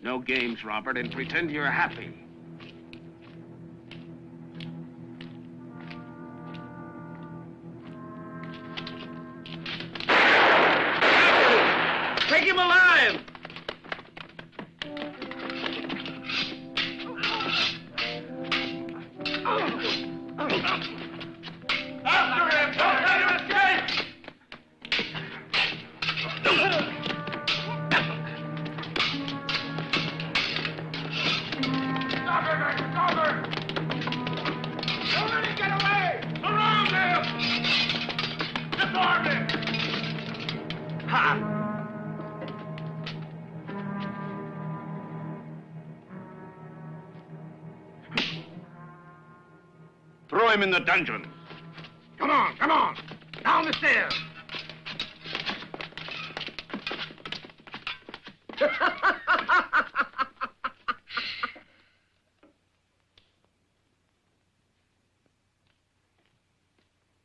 No games, Robert, and pretend you're happy. Take him alive! After him! Don't let him escape! Stop him! Stop him! Don't let him get away! Surround him! Disarm him! Ha! Throw him in the dungeon. Come on, come on. Down the stairs.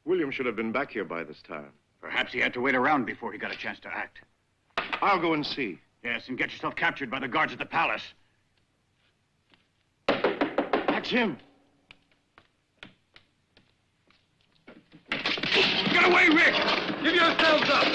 William should have been back here by this time. Perhaps he had to wait around before he got a chance to act. I'll go and see. Yes, and get yourself captured by the guards at the palace. That's him. Get away, Rick! Give yourselves up!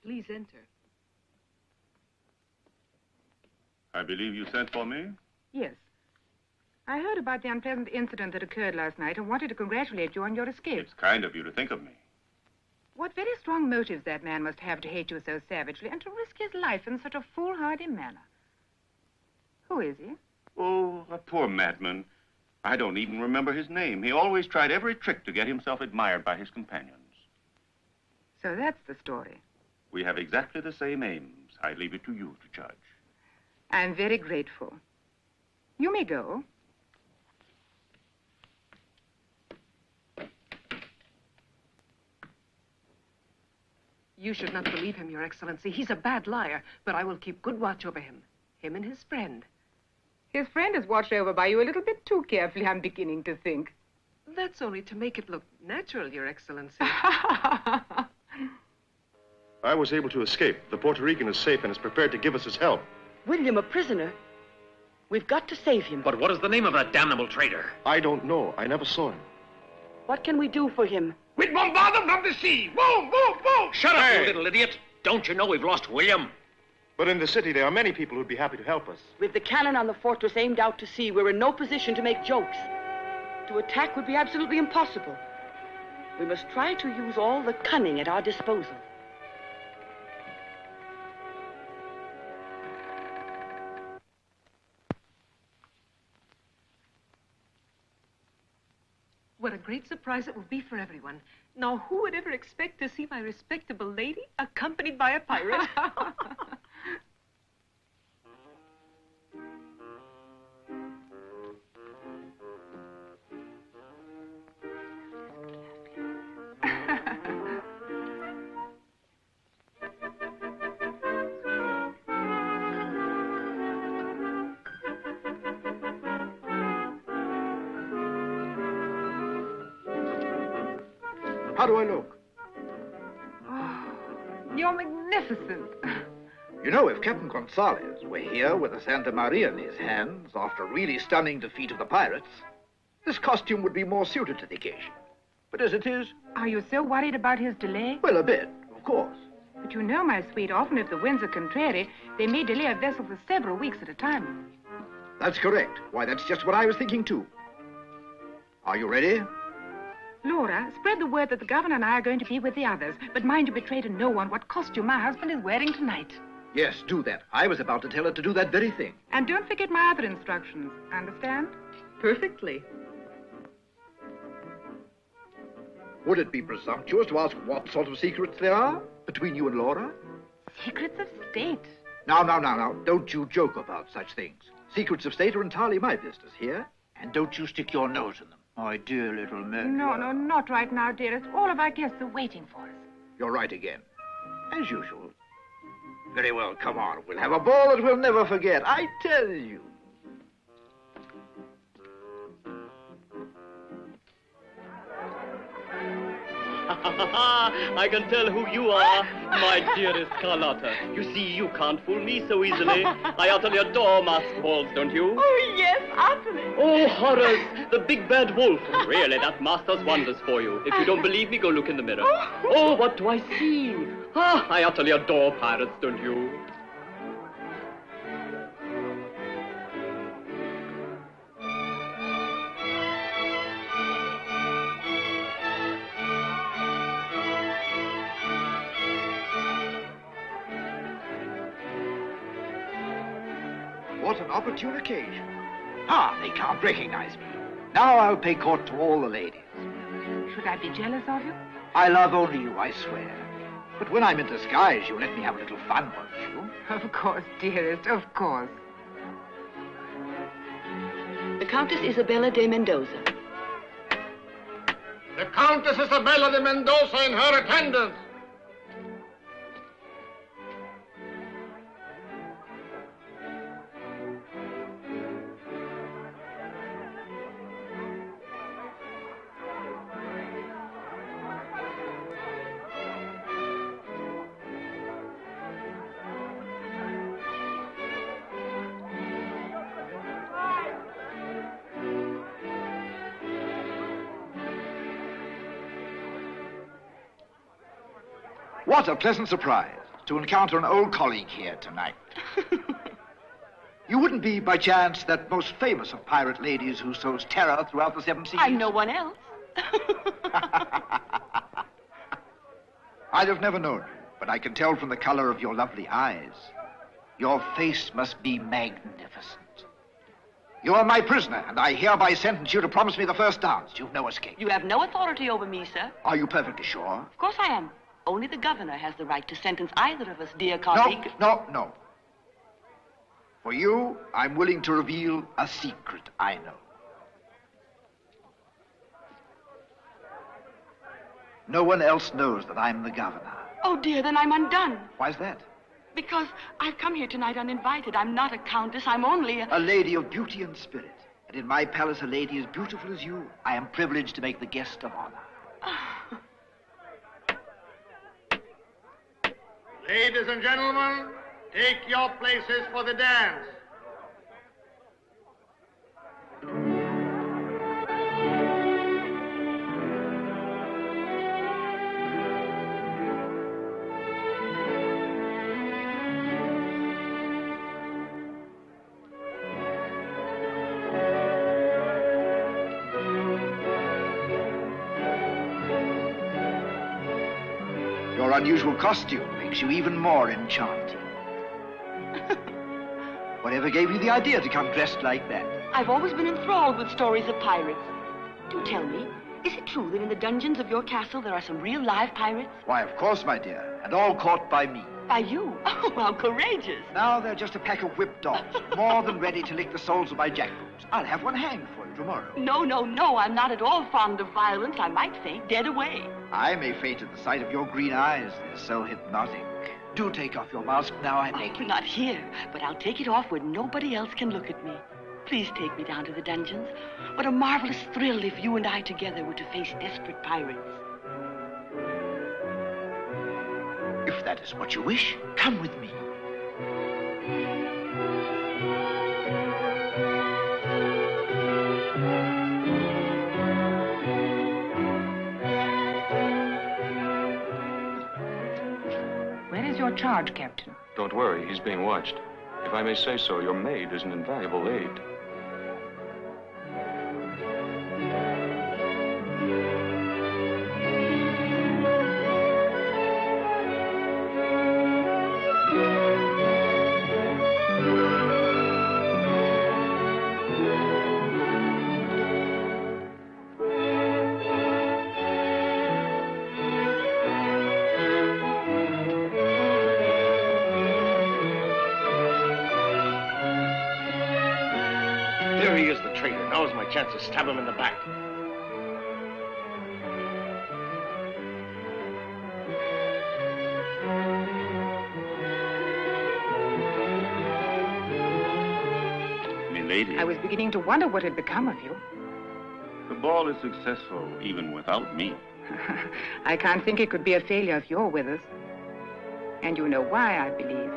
Please enter. I believe you sent for me? Yes. I heard about the unpleasant incident that occurred last night and wanted to congratulate you on your escape. It's kind of you to think of me. What very strong motives that man must have to hate you so savagely and to risk his life in such a foolhardy manner. Who is he? Oh, a poor madman. I don't even remember his name. He always tried every trick to get himself admired by his companions. So that's the story. We have exactly the same aims. I leave it to you to judge. I'm very grateful. You may go. You should not believe him, Your Excellency. He's a bad liar, but I will keep good watch over him. Him and his friend. His friend is watched over by you a little bit too carefully, I'm beginning to think. That's only to make it look natural, Your Excellency. I was able to escape. The Puerto Rican is safe and is prepared to give us his help. William, a prisoner? We've got to save him. But what is the name of that damnable traitor? I don't know. I never saw him. What can we do for him? We'd bombard them from the sea. Move, move, move! Shut up, you little idiot. Don't you know we've lost William? But in the city, there are many people who'd be happy to help us. With the cannon on the fortress aimed out to sea, we're in no position to make jokes. To attack would be absolutely impossible. We must try to use all the cunning at our disposal. What a great surprise it will be for everyone. Now, who would ever expect to see my respectable lady accompanied by a pirate? How do I look? Oh, you're magnificent. You know, if Captain Gonzalez were here with the Santa Maria in his hands after a really stunning defeat of the pirates, this costume would be more suited to the occasion. But as it is... Are you so worried about his delay? Well, a bit, of course. But you know, my sweet, often if the winds are contrary, they may delay a vessel for several weeks at a time. That's correct. Why, that's just what I was thinking, too. Are you ready? Laura, spread the word that the governor and I are going to be with the others. But mind you betray to no one what costume my husband is wearing tonight. Yes, do that. I was about to tell her to do that very thing. And don't forget my other instructions. Understand? Perfectly. Would it be presumptuous to ask what sort of secrets there are between you and Laura? Secrets of state. Now. Don't you joke about such things. Secrets of state are entirely my business here. And don't you stick your nose in them. My dear little man. No, not right now, dearest. All of our guests are waiting for us. You're right again. As usual. Very well, come on. We'll have a ball that we'll never forget. I tell you. I can tell who you are, my dearest Carlotta. You see, you can't fool me so easily. I utterly adore masked balls, don't you? Oh, yes, utterly. Oh, horrors! The big bad wolf. Really, that mask does wonders for you. If you don't believe me, go look in the mirror. Oh, what do I see? Ah, I utterly adore pirates, don't you? What an opportune occasion. They can't recognize me. Now I'll pay court to all the ladies. Should I be jealous of you? I love only you, I swear. But when I'm in disguise, you'll let me have a little fun, won't you? Of course, dearest, of course. The Countess Isabella de Mendoza. The Countess Isabella de Mendoza and her attendants. What a pleasant surprise to encounter an old colleague here tonight. You wouldn't be, by chance, that most famous of pirate ladies who sows terror throughout the seven seas? I'm no one else. I'd have never known you, but I can tell from the color of your lovely eyes. Your face must be magnificent. You are my prisoner, and I hereby sentence you to promise me the first dance. You've no escape. You have no authority over me, sir. Are you perfectly sure? Of course I am. Only the governor has the right to sentence either of us, dear colleague. No. For you, I'm willing to reveal a secret I know. No one else knows that I'm the governor. Oh, dear, then I'm undone. Why's that? Because I've come here tonight uninvited. I'm not a countess. I'm only a lady of beauty and spirit. And in my palace, a lady as beautiful as you. I am privileged to make the guest of honor. Ladies and gentlemen, take your places for the dance. Your unusual costume makes you even more enchanting. Whatever gave you the idea to come dressed like that? I've always been enthralled with stories of pirates. Do tell me, is it true that in the dungeons of your castle there are some real live pirates? Why, of course, my dear, and all caught by me. By you? Oh, how courageous. Now they're just a pack of whipped dogs, more than ready to lick the soles of my jackboots. I'll have one hanged for you tomorrow. No, I'm not at all fond of violence. I might faint dead away. I may faint at the sight of your green eyes. They're so hypnotic. Do take off your mask now, I beg you. Not here, but I'll take it off where nobody else can look at me. Please take me down to the dungeons. What a marvelous thrill if you and I together were to face desperate pirates. If that is what you wish, come with me. Where is your charge, Captain? Don't worry, he's being watched. If I may say so, your maid is an invaluable aid. he is, the traitor. Now's my chance to stab him in the back. Milady, I was beginning to wonder what had become of you. the ball is successful even without me. I can't think it could be a failure if you're with us. And you know why, I believe.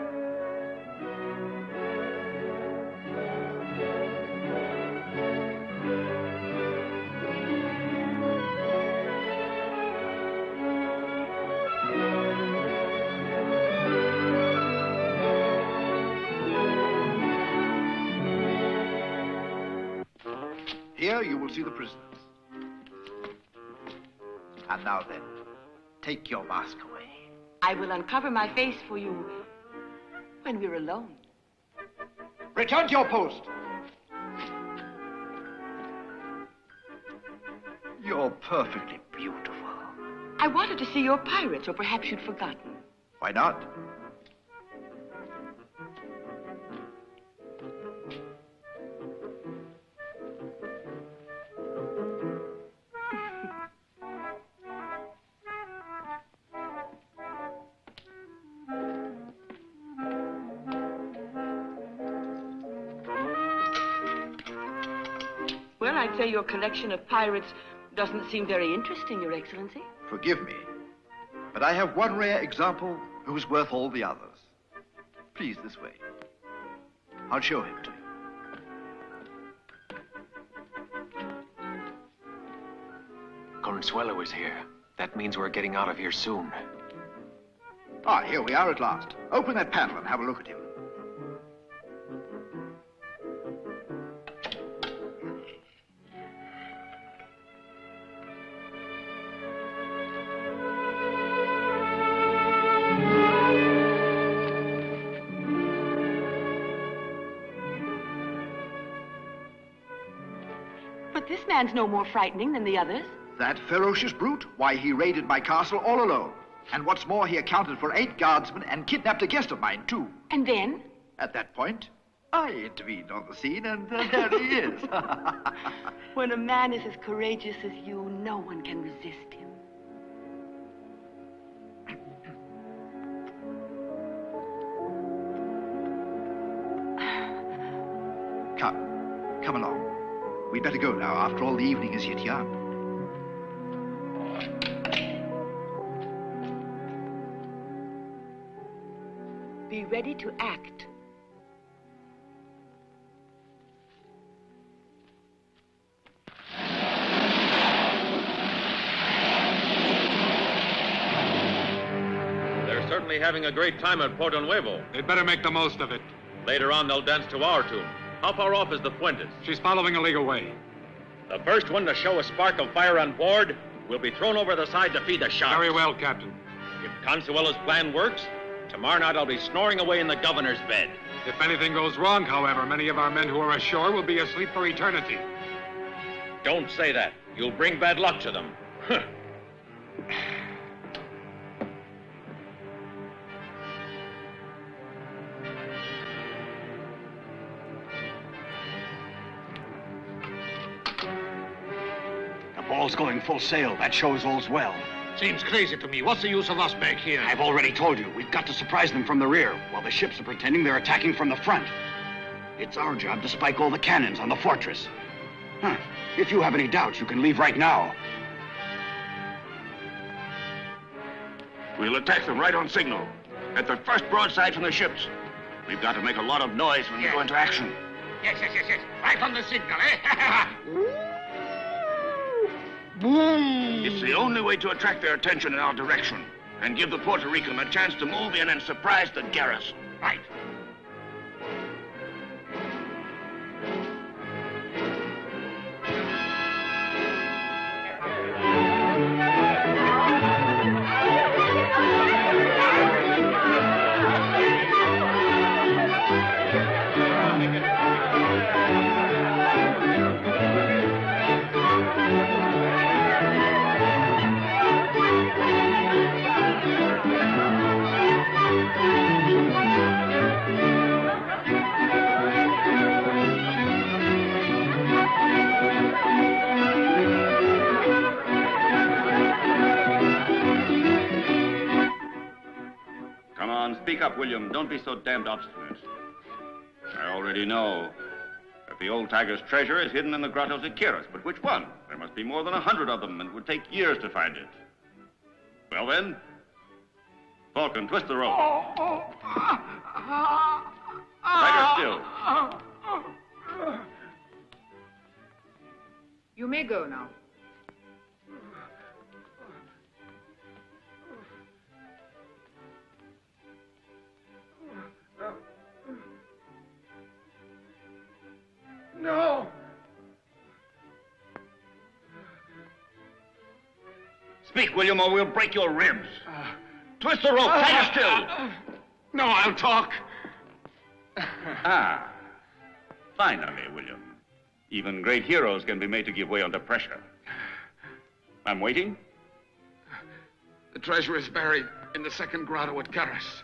Here you will see the prisoners. And now then, take your mask away. I will uncover my face for you when we're alone. Return to your post. You're perfectly beautiful. I wanted to see your pirates, or perhaps you'd forgotten. Why not? Well, I'd say your collection of pirates doesn't seem very interesting, Your Excellency. Forgive me, but I have one rare example who's worth all the others. Please, this way. I'll show him to you. Consuelo is here. That means we're getting out of here soon. Ah, here we are at last. Open that panel and have a look at him. But this man's no more frightening than the others. That ferocious brute? Why, he raided my castle all alone. And what's more, he accounted for 8 guardsmen and kidnapped a guest of mine, too. And then? At that point, I intervened on the scene, and there he is. When a man is as courageous as you, no one can resist him. Come along. We'd better go now. After all, the evening is yet young. Be ready to act. They're certainly having a great time at Porto Nuevo. They'd better make the most of it. Later on, they'll dance to our tune. How far off is the Fuentes? She's following a league away. The first one to show a spark of fire on board will be thrown over the side to feed the sharks. Very well, Captain. If Consuelo's plan works, tomorrow night I'll be snoring away in the governor's bed. If anything goes wrong, however, many of our men who are ashore will be asleep for eternity. Don't say that. You'll bring bad luck to them. The ball's going full sail. That shows all's well. Seems crazy to me. What's the use of us back here? I've already told you. We've got to surprise them from the rear, while the ships are pretending they're attacking from the front. It's our job to spike all the cannons on the fortress. If you have any doubts, you can leave right now. We'll attack them right on signal. At the first broadside from the ships. We've got to make a lot of noise when we go into action. Yes. Right on the signal, eh? It's the only way to attract their attention in our direction and give the Puerto Rican a chance to move in and surprise the garrison. Right. up, William. Don't be so damned obstinate. I already know that the old tiger's treasure is hidden in the grottos at Kiros, but which one? There must be more than 100 of them, and it would take years to find it. Well, then, Falcon, twist the rope. Tiger still. You may go now. No. Speak, William, or we'll break your ribs. Twist the rope. Tiger still. No, I'll talk. Finally, William. Even great heroes can be made to give way under pressure. I'm waiting. The treasure is buried in the second grotto at Caras.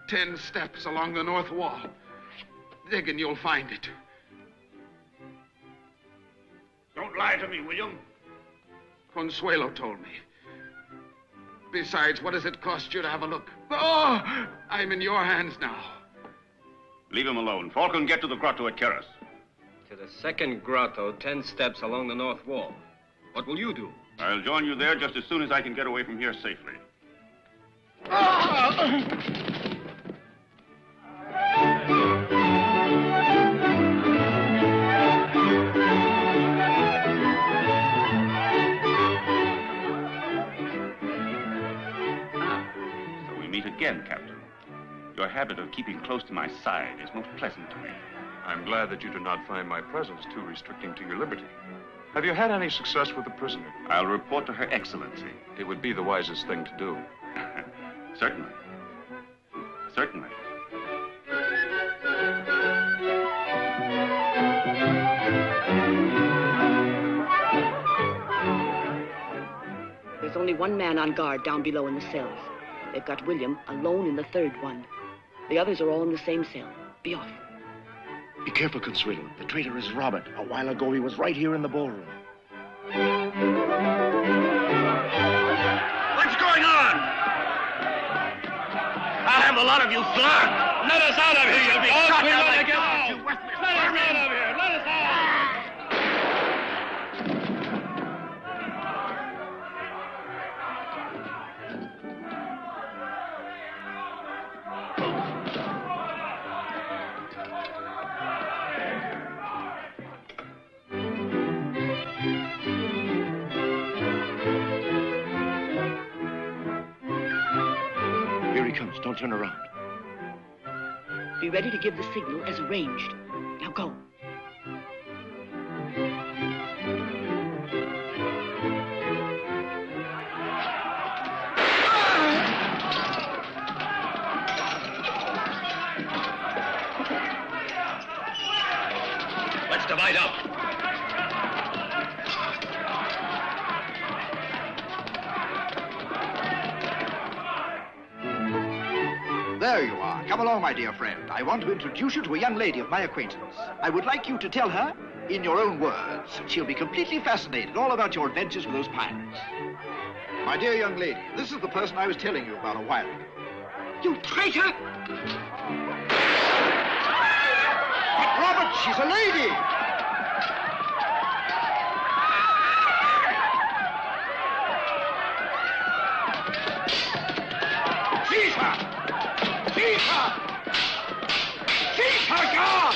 10 steps along the north wall. Dig and you'll find it. Don't lie to me, William. Consuelo told me. Besides, what does it cost you to have a look? Oh, I'm in your hands now. Leave him alone. Falcon, get to the grotto at Caras. To the second grotto, 10 steps along the north wall. What will you do? I'll join you there just as soon as I can get away from here safely. So we meet again, Captain. Your habit of keeping close to my side is most pleasant to me. I'm glad that you do not find my presence too restricting to your liberty. Have you had any success with the prisoner? I'll report to Her Excellency. It would be the wisest thing to do. Certainly. Certainly. There's only one man on guard down below in the cells. They've got William alone in the third one. The others are all in the same cell. Be off. Be careful, Consuelo. The traitor is Robert. A while ago, he was right here in the ballroom. What's going on? I'll have a lot of you flogged. Let us out of here. You'll be shot down like dogs. You worthless vermin. Let us out of here. Let us out. Don't turn around. Be ready to give the signal as arranged. Now go. Let's divide up. There you are. Come along, my dear friend. I want to introduce you to a young lady of my acquaintance. I would like you to tell her, in your own words, she'll be completely fascinated all about your adventures with those pirates. My dear young lady, this is the person I was telling you about a while ago. You traitor! But Robert, she's a lady! Seize her! Seize her! Seize her, guard!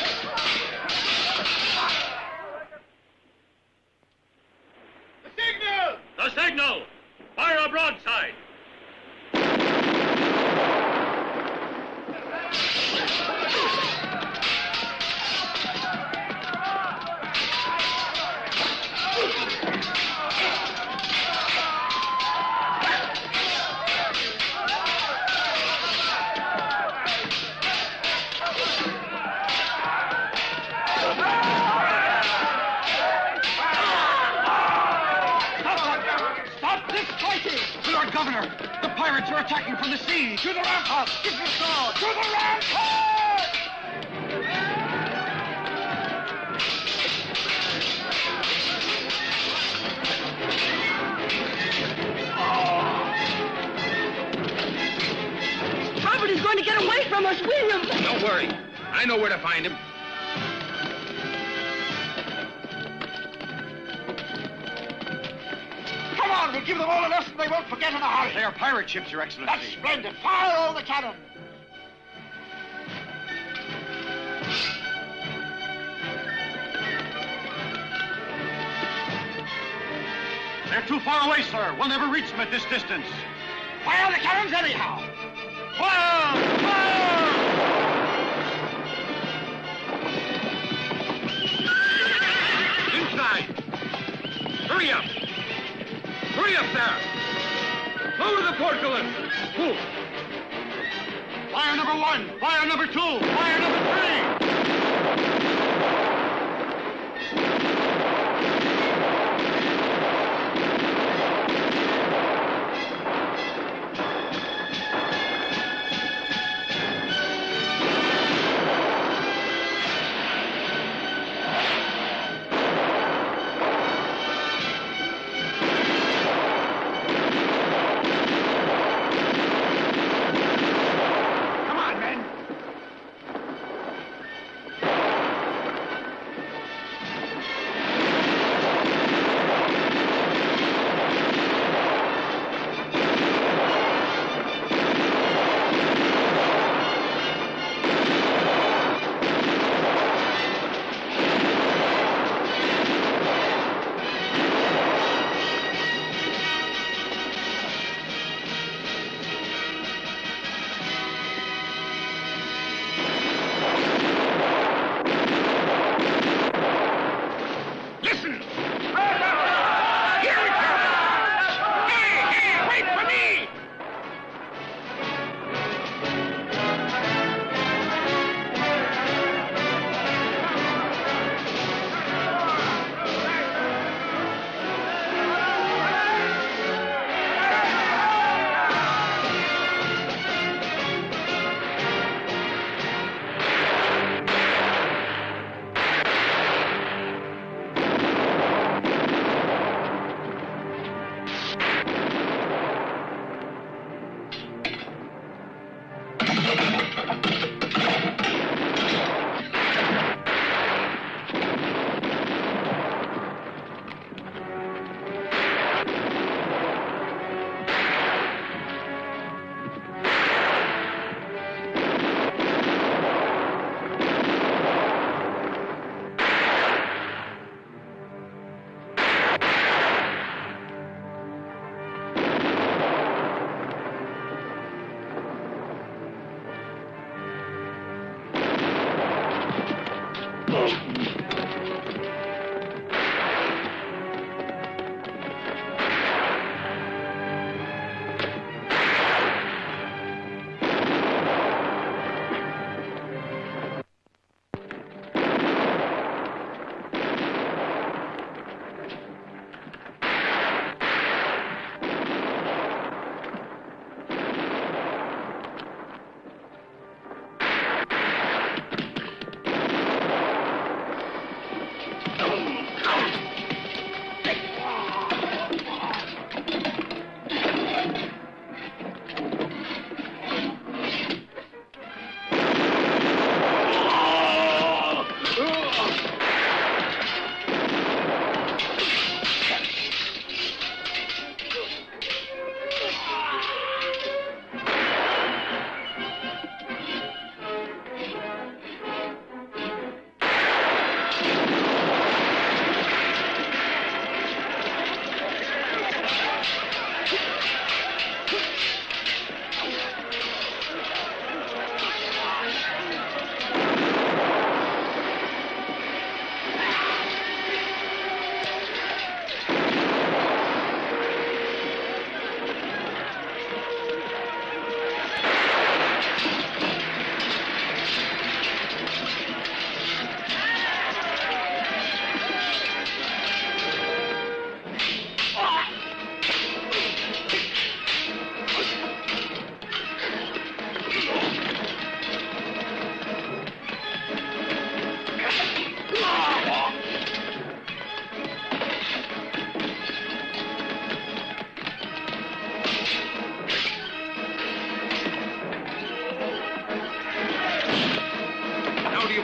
The signal! The signal! Fire a broadside! Governor, the pirates are attacking from the sea. To the ramparts! Give me a sword! To the ramparts! us, William! Don't worry. I know where to find him. Come on, we'll give them all a lesson they won't forget in a hurry. They are pirate ships, Your Excellency. That's splendid. Fire all the cannon. They're too far away, sir. We'll never reach them at this distance. Fire the cannons anyhow. Fire! Fire! Inside! Hurry up! Hurry up there! Lower the portcullis! Move! Fire number 1! Fire number 2! Fire number 3!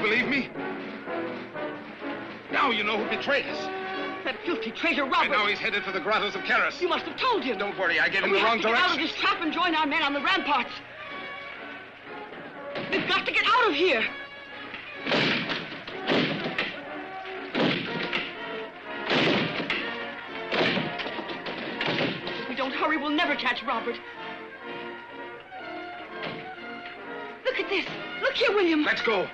believe me? Now you know who betrayed us. That filthy traitor, Robert. And now he's headed for the grottos of Karis. You must have told him. Don't worry, I gave him We the have wrong to get direction. out of this trap and join our men on the ramparts. We've got to get out of here. If we don't hurry, we'll never catch Robert. Look at this. Look here, William. Let's go.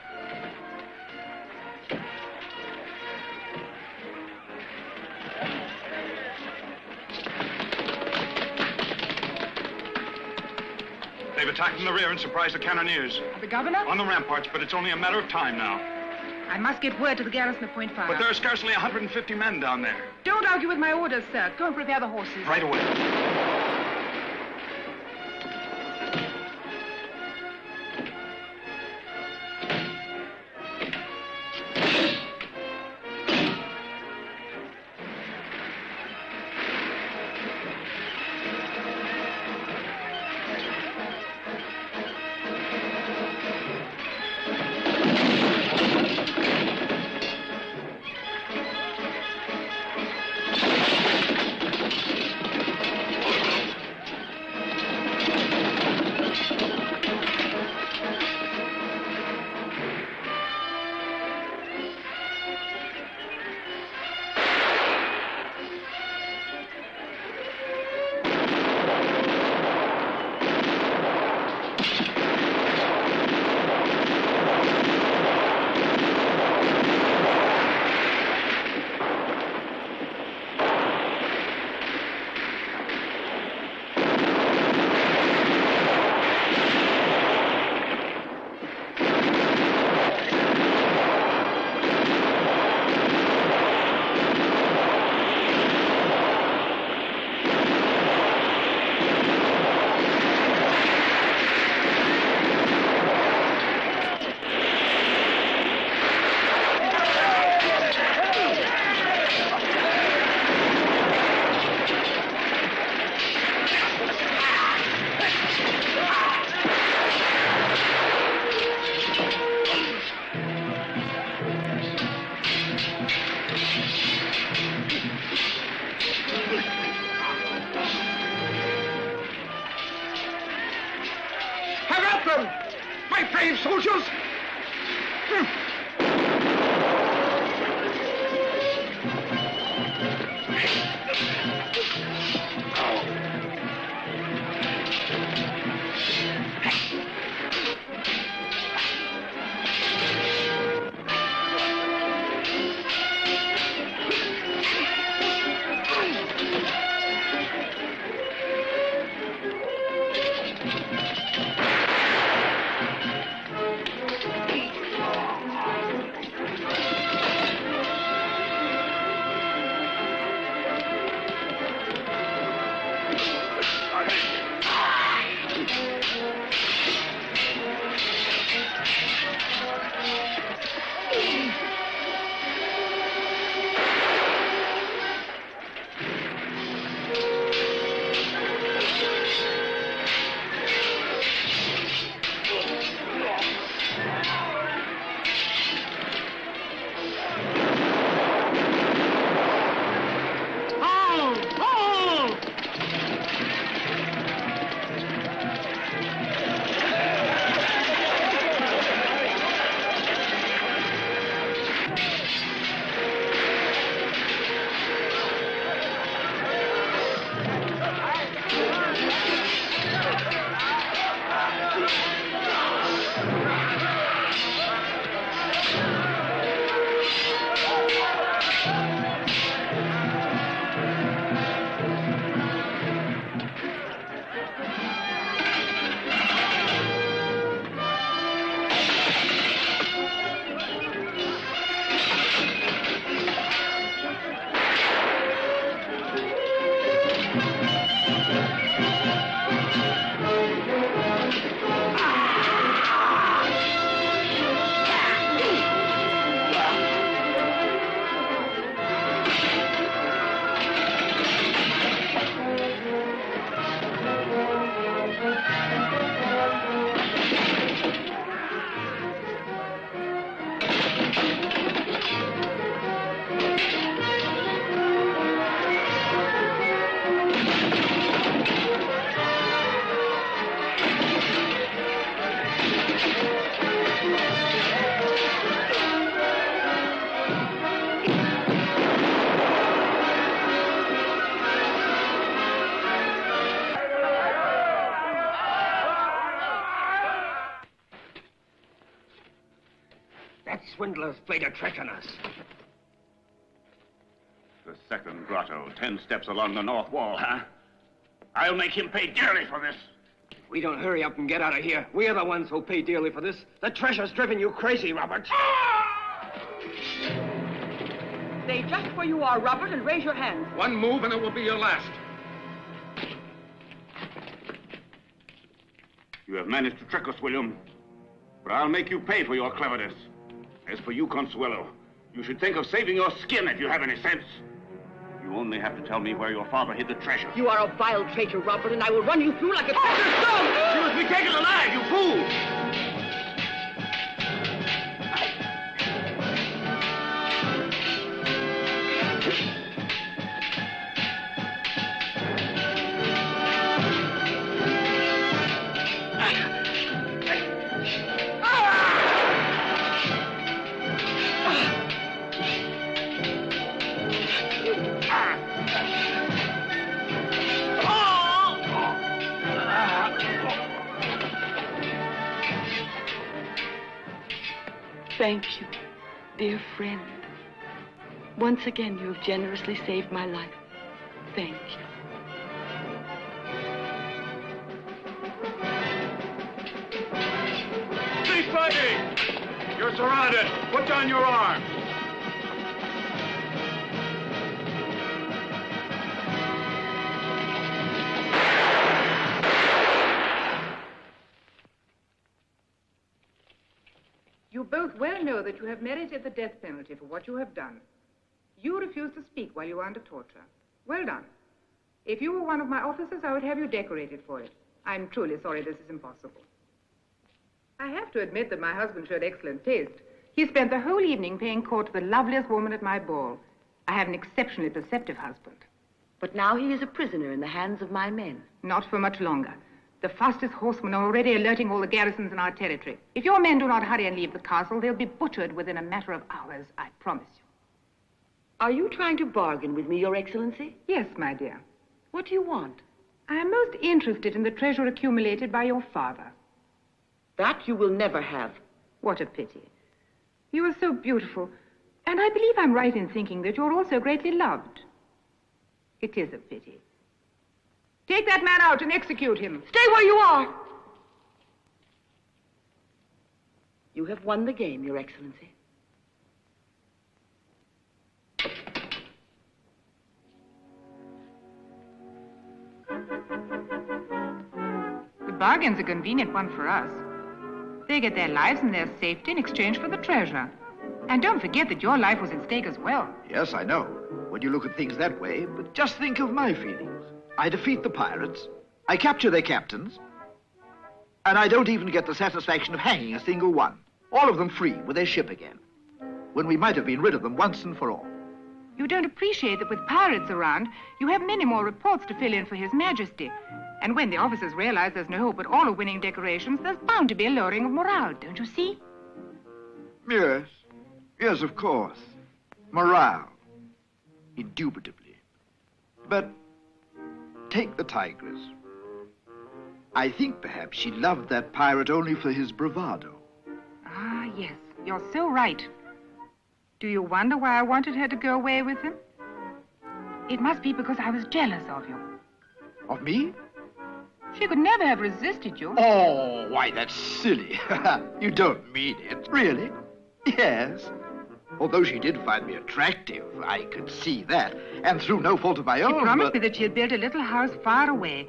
They've attacked from the rear and surprised the cannoneers. The governor? On the ramparts, but it's only a matter of time now. I must get word to the garrison of Point Fire. But there are scarcely 150 men down there. Don't argue with my orders, sir. Go and prepare the horses. Right away. My brave soldiers! That swindler's played a trick on us. The second grotto, 10 steps along the north wall, huh? I'll make him pay dearly for this. If we don't hurry up and get out of here, we're the ones who'll pay dearly for this. The treasure's driven you crazy, Robert. Stay just where you are, Robert, and raise your hands. One move and it will be your last. You have managed to trick us, William. But I'll make you pay for your cleverness. As for you, Consuelo, you should think of saving your skin if you have any sense. You only have to tell me where your father hid the treasure. You are a vile traitor, Robert, and I will run you through like a treasure stone! You must be taken alive, you fool! Thank you, dear friend. Once again, you have generously saved my life. Thank you. Cease fighting! You're surrounded. Put down your arms. You both well know that you have merited the death penalty for what you have done. You refused to speak while you were under torture. Well done. If you were one of my officers, I would have you decorated for it. I'm truly sorry this is impossible. I have to admit that my husband showed excellent taste. He spent the whole evening paying court to the loveliest woman at my ball. I have an exceptionally perceptive husband. But now he is a prisoner in the hands of my men. Not for much longer. The fastest horsemen are already alerting all the garrisons in our territory. If your men do not hurry and leave the castle, they'll be butchered within a matter of hours, I promise you. Are you trying to bargain with me, Your Excellency? Yes, my dear. What do you want? I am most interested in the treasure accumulated by your father. That you will never have. What a pity. You are so beautiful, and I believe I'm right in thinking that you're also greatly loved. It is a pity. Take that man out and execute him. Stay where you are! You have won the game, Your Excellency. The bargain's a convenient one for us. They get their lives and their safety in exchange for the treasure. And don't forget that your life was at stake as well. Yes, I know, when you look at things that way, but just think of my feelings. I defeat the pirates, I capture their captains, and I don't even get the satisfaction of hanging a single one. All of them free with their ship again, when we might have been rid of them once and for all. You don't appreciate that with pirates around, you have many more reports to fill in for His Majesty. And when the officers realize there's no hope at all of winning decorations, there's bound to be a lowering of morale, don't you see? Yes, yes, of course. Morale, indubitably. But take the Tigress. I think perhaps she loved that pirate only for his bravado. Ah, yes, you're so right. Do you wonder why I wanted her to go away with him? It must be because I was jealous of you. Of me? She could never have resisted you. Oh, why, that's silly. You don't mean it, really? Yes. Although she did find me attractive, I could see that. And through no fault of my own, She promised me that she'd build a little house far away,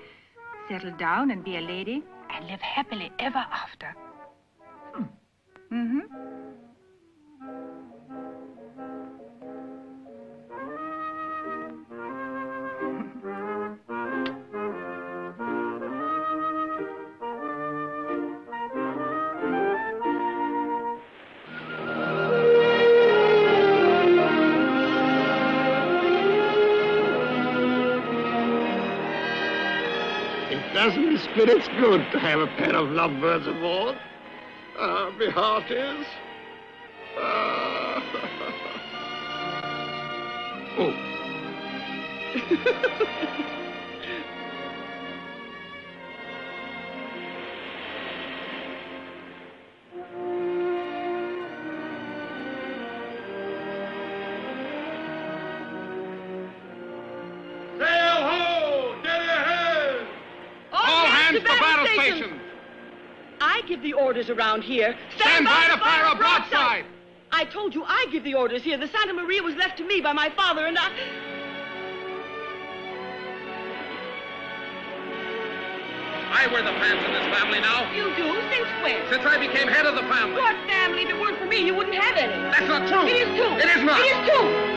settle down and be a lady, and live happily ever after. Mm-hmm. Doesn't the spirit's good to have a pair of lovebirds aboard? My heart is. Oh. stations. I give the orders around here. Stand by to fire a broadside. I told you I give the orders here. The Santa Maria was left to me by my father, and I... I wear the pants in this family now. You do? Since when? Since I became head of the family. What family? If it weren't for me, you wouldn't have any. That's not true. It is true. It is not. It is true.